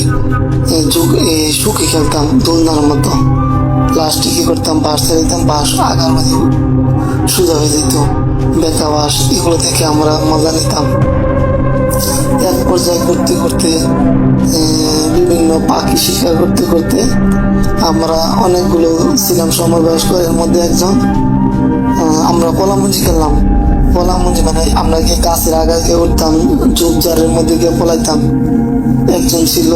শুকে খেলতাম দোলনার মতো। লাস্টে কি করতাম, বাঁশ ছেড়ে দিতাম, বাঁশ আগার মধ্যে সোজা হয়ে যেত, বেকা বাঁশ। এগুলো থেকে আমরা মজা নিতাম। এক পর্যায়ে করতে করতে বিভিন্ন পাখি শিকার করতে করতে আমরা অনেকগুলো ছিলাম সমবয়স্ক। এর মধ্যে একজন, আমরা পলামুঞ্জি খেললাম। পলামুঞ্জি মানে আমরা গিয়ে গাছের আগা গিয়ে উঠতাম, ঝোপঝাড়ের মধ্যে গিয়ে পলাইতাম। একজন ছিল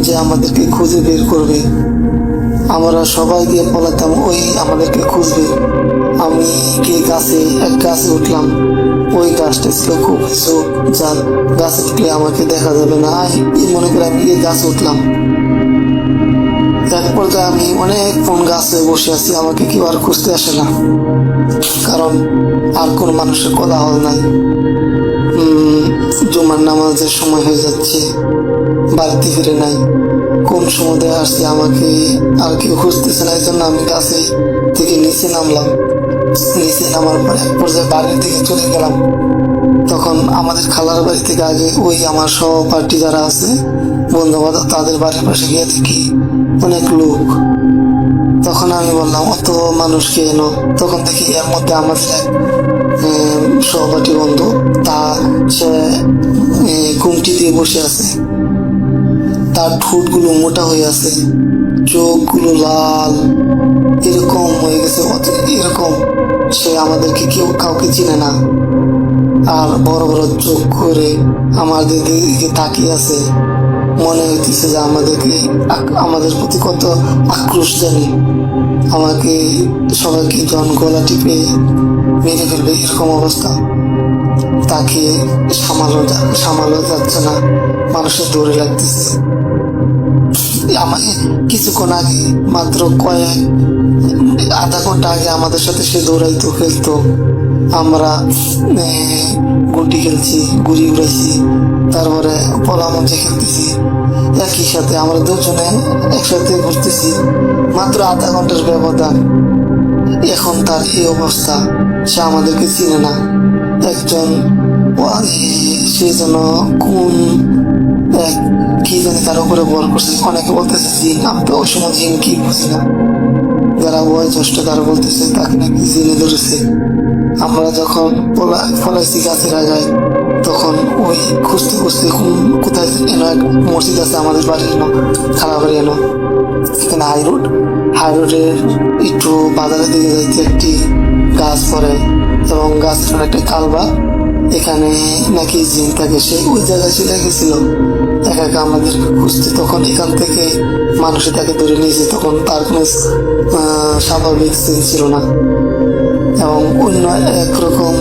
যে আমাদেরকে খুঁজে বের করবে। আমরা সবাই গিয়ে পলাইতাম, ওই আমাদেরকে খুঁজবে। আমি গিয়ে এক গাছে উঠলাম। ওই গাছটা ছিল খুব ঝোপ, যার গাছে উঠলে আমাকে দেখা যাবে না, এই মনে করে আমি গিয়ে গাছে উঠলাম। এক পর্যায়ে আমি অনেকক্ষণ গাছে বসে আছি, আমাকে কেউ আর খুঁজতে আসে না, কারণ আর কোনো মানুষের কোলাহল নাই। জুমার নামাজের সময় হয়ে যাচ্ছে, বাড়িতে ফিরে নাই। কোন সময় আসছে আমাকে আর কেউ খুঁজতেছে না, এই জন্য আমি গাছে থেকে নিচে নামলাম। নিচে নামার পর এক পর্যায়ে বাড়ির দিকে চলে গেলাম। তখন আমাদের খালার বাড়ি থেকে আগে ওই আমার সহপাঠী যারা আছে, বন্ধু বান্ধব, তাদের বাড়ির পাশে গিয়ে দেখি অনেক লোক। তখন আমি বললাম, অত মানুষ কে এলো? তখন দেখি এর মধ্যে আমাদের এক সহপাঠী বন্ধু, সে ঘুমটি দিয়ে বসে আছে। তার ঠোঁটগুলো মোটা হয়ে আছে, চোখগুলো লাল, এরকম হয়ে গেছে, এরকম। সে আমাদেরকে কাউকে চিনে না, আর বড় বড় চোখ করে আমাদের দিকে তাকিয়ে আছে। মনে হইতেছে যে আমাদের প্রতি কত আক্রোশ জানি, আমাকে সবাইকে গলা টিপে মেরে ফেলবে, এরকম অবস্থা। তাকে সামালো যাচ্ছে না, মানুষের দৌড়ে লাগতেছে। আমাকে কিছুক্ষণ আগে, মাত্র আধা ঘন্টা আগে আমাদের সাথে সে দৌড়াইতো, খেলতো। আমরা গুটি খেলছি, গুড়ি উড়াইছি, তারপরে পলামঞ্চে খেলতেছি। একই সাথে আমরা দুজনে একসাথে ঘুরতেছি। মাত্র আধা ঘন্টার ব্যবধান, এখন তার এই অবস্থা। সে আমাদেরকে চিনে না। একজন সে যেন কোন কি জানি তার উপরে বল করছে। অনেকে বলতেছে জিন, আমি তো ওই সময় জিন কি বুঝি না। যারা বয়োজ্যেষ্ঠ তারা বলতেছে তাকে নাকি জিনে ধরেছে। আমরা যখন পলাইছি গাছের আগায়, তখন ওই খুঁজতে খুঁজতে কোথায় এনো এক মসজিদ আছে আমাদের বাড়ির খারাপ বাড়ি এনো, এখানে হাই রোডের একটু বাজারের দিকে যাইতে একটি গাছ পড়ে, এবং গাছটার একটা কালবা, এখানে নাকি জিন থাকে। সে ওই জায়গায় চলে গেছিল একা একা আমাদের খুঁজতে। তখন এখান থেকে মানুষে তাকে ধরে নিয়েছে। তখন তার কোনো স্বাভাবিক সিন ছিল না, এবং অন্য একরকম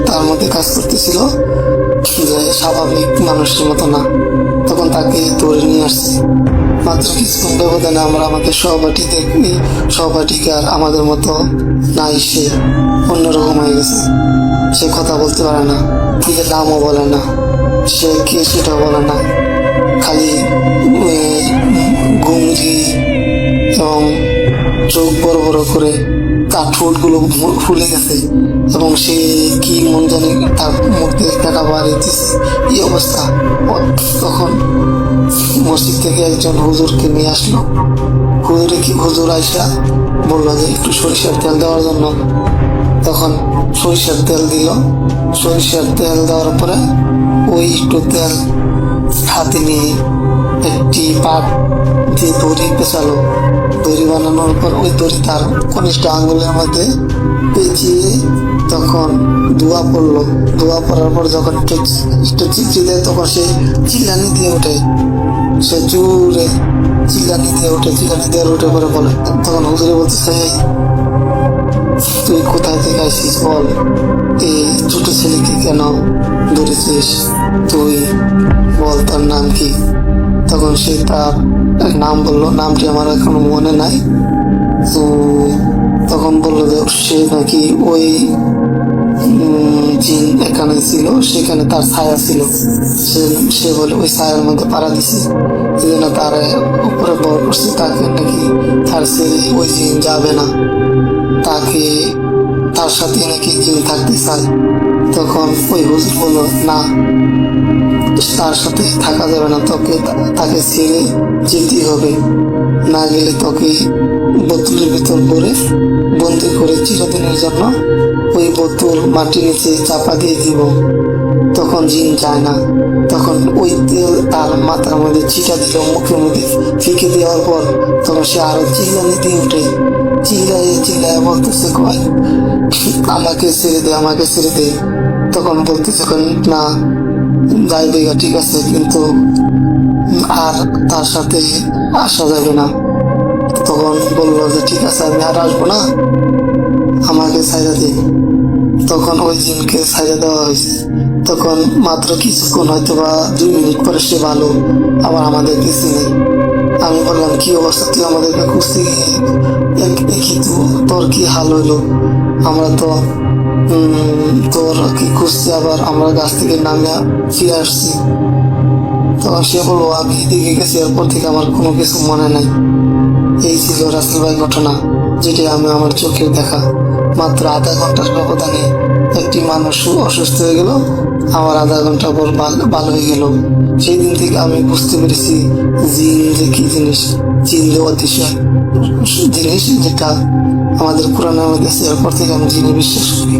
তার মধ্যে কাজ করতেছিল, যে স্বাভাবিক মানুষের মতো না। তখন তাকে ধরে নিয়ে আসছে। মাত্র কিছুক্ষণ ব্যবধানে আমরা আমাদের সহপাঠীকে আর আমাদের মতো নাই, সে অন্যরকম হয়ে গেছে। সে কথা বলতে পারে না, নিজের নামও বলে না, সে কে সেটা বলে না, খালি ঘুমরি এবং চোখ বড় বড় করে, তার ঠোঁটগুলো ফুলে গেছে, এবং সে কি মন জানি তার মুখে টাকা বাড়িতেছে, এই অবস্থা। তখন মসজিদ থেকে একজন হুজুরকে নিয়ে আসলো। হুজুর আইসা বললো যে একটু সরিষার তেল দেওয়ার জন্য। তখন সরিষার তেল দিল। সরিষার তেল দেওয়ার পরে ওই একটু তেল হাতে নিয়ে একটি পাট দিয়ে দড়ি পেঁচালো। দড়ি বানানোর পর ওই দড়ি তার কনিষ্ঠ আঙ্গুলের মধ্যে পেঁচিয়ে তখন ধোয়া পড়লো। ধোয়া পড়ার পর যখন একটু চিচি দেয়, তখন সে চিল্লানি দিয়ে ওঠে। সে জোরে চিল্লানি দিয়ে উঠে পরে বলে। তখন হুজুরে বলতেছে, তুই কোথায় থেকে আসছিস বল, এই ছোট ছেলেকে কেন ধরেছিস, তুই বল তোর নাম কি। তখন সে তার নাম বললো, নামটি আমার এখনো মনে নাই। তো তখন বললো যে সে নাকি ওই জিন এখানে ছিল, সেখানে তার ছায়া ছিল। সে বলে ওই ছায়ার মধ্যে পাড়া দিছে, এই জন্য তার উপরে বর করছে, তাকে নাকি তার ছেড়ে ওই জিন যাবে না, তাকে তার সাথে নাকি জিন থাকতে চায়। তখন ওই হুজুর বলল না, তার সাথে থাকা যাবে না, তাকে ছেড়ে যেতে হবে, না গেলে তোকে বোতলের ভিতর ভরে বন্দি করে চিরদিনের জন্য ওই বোতল মাটির নিচে চাপা দিয়ে দিব। তখন জিন যায় না। তখন ওই তেল তার মাথার মধ্যে ছিটা দিল, মুখের মধ্যে ফিকে দেওয়ার পর তখন সে আরো চিল্লানি দিয়ে উঠে, চিল্লায় বলতেছে কয় আমাকে ছেড়ে দে, আমাকে ছেড়ে দে। তখন বলতেছে না যাইবে, ঠিক আছে, কিন্তু আর তার সাথে আসা যাবে না। তখন বললো যে ঠিক আছে, আমি আর আসবো না, আমাকে ছাইড়া দিন। তখন ওই জিনকে ছাইড়া দেওয়া হয়েছে। তখন মাত্র কিছুক্ষণ, হয়তো বা 2 মিনিট পরে সে ভালো আবার আমাদেরকে চিনে। আমি বললাম কি অবস্থা, তুই আমাদেরকে খুঁজতে দেখি তোর কি হাল হইলো? আমরা তো তোর কি খুঁজছি, আবার আমরা গাছ থেকে নামিয়ে ফিরে আসছি। তখন সে বলবো আমি এদিকে গেছি, এরপর থেকে আমার কোনো কিছু মনে নাই। এই ছিল রাসেল ভাই ঘটনা, যেটি আমি আমার চোখে দেখা। মাত্র আধা ঘন্টার ব্যবধানে একটি মানুষ অসুস্থ হয়ে গেল, আমার আধা ঘন্টা পর ভালো হয়ে গেল। সেই দিন থেকে আমি বুঝতে পেরেছি জিন যে কি জিনিস, জিন যে অতিশয় জিনিস, যেটা আমাদের কোরআনের মধ্যে আছে। এরপর থেকে আমি জিনে বিশ্বাস করি।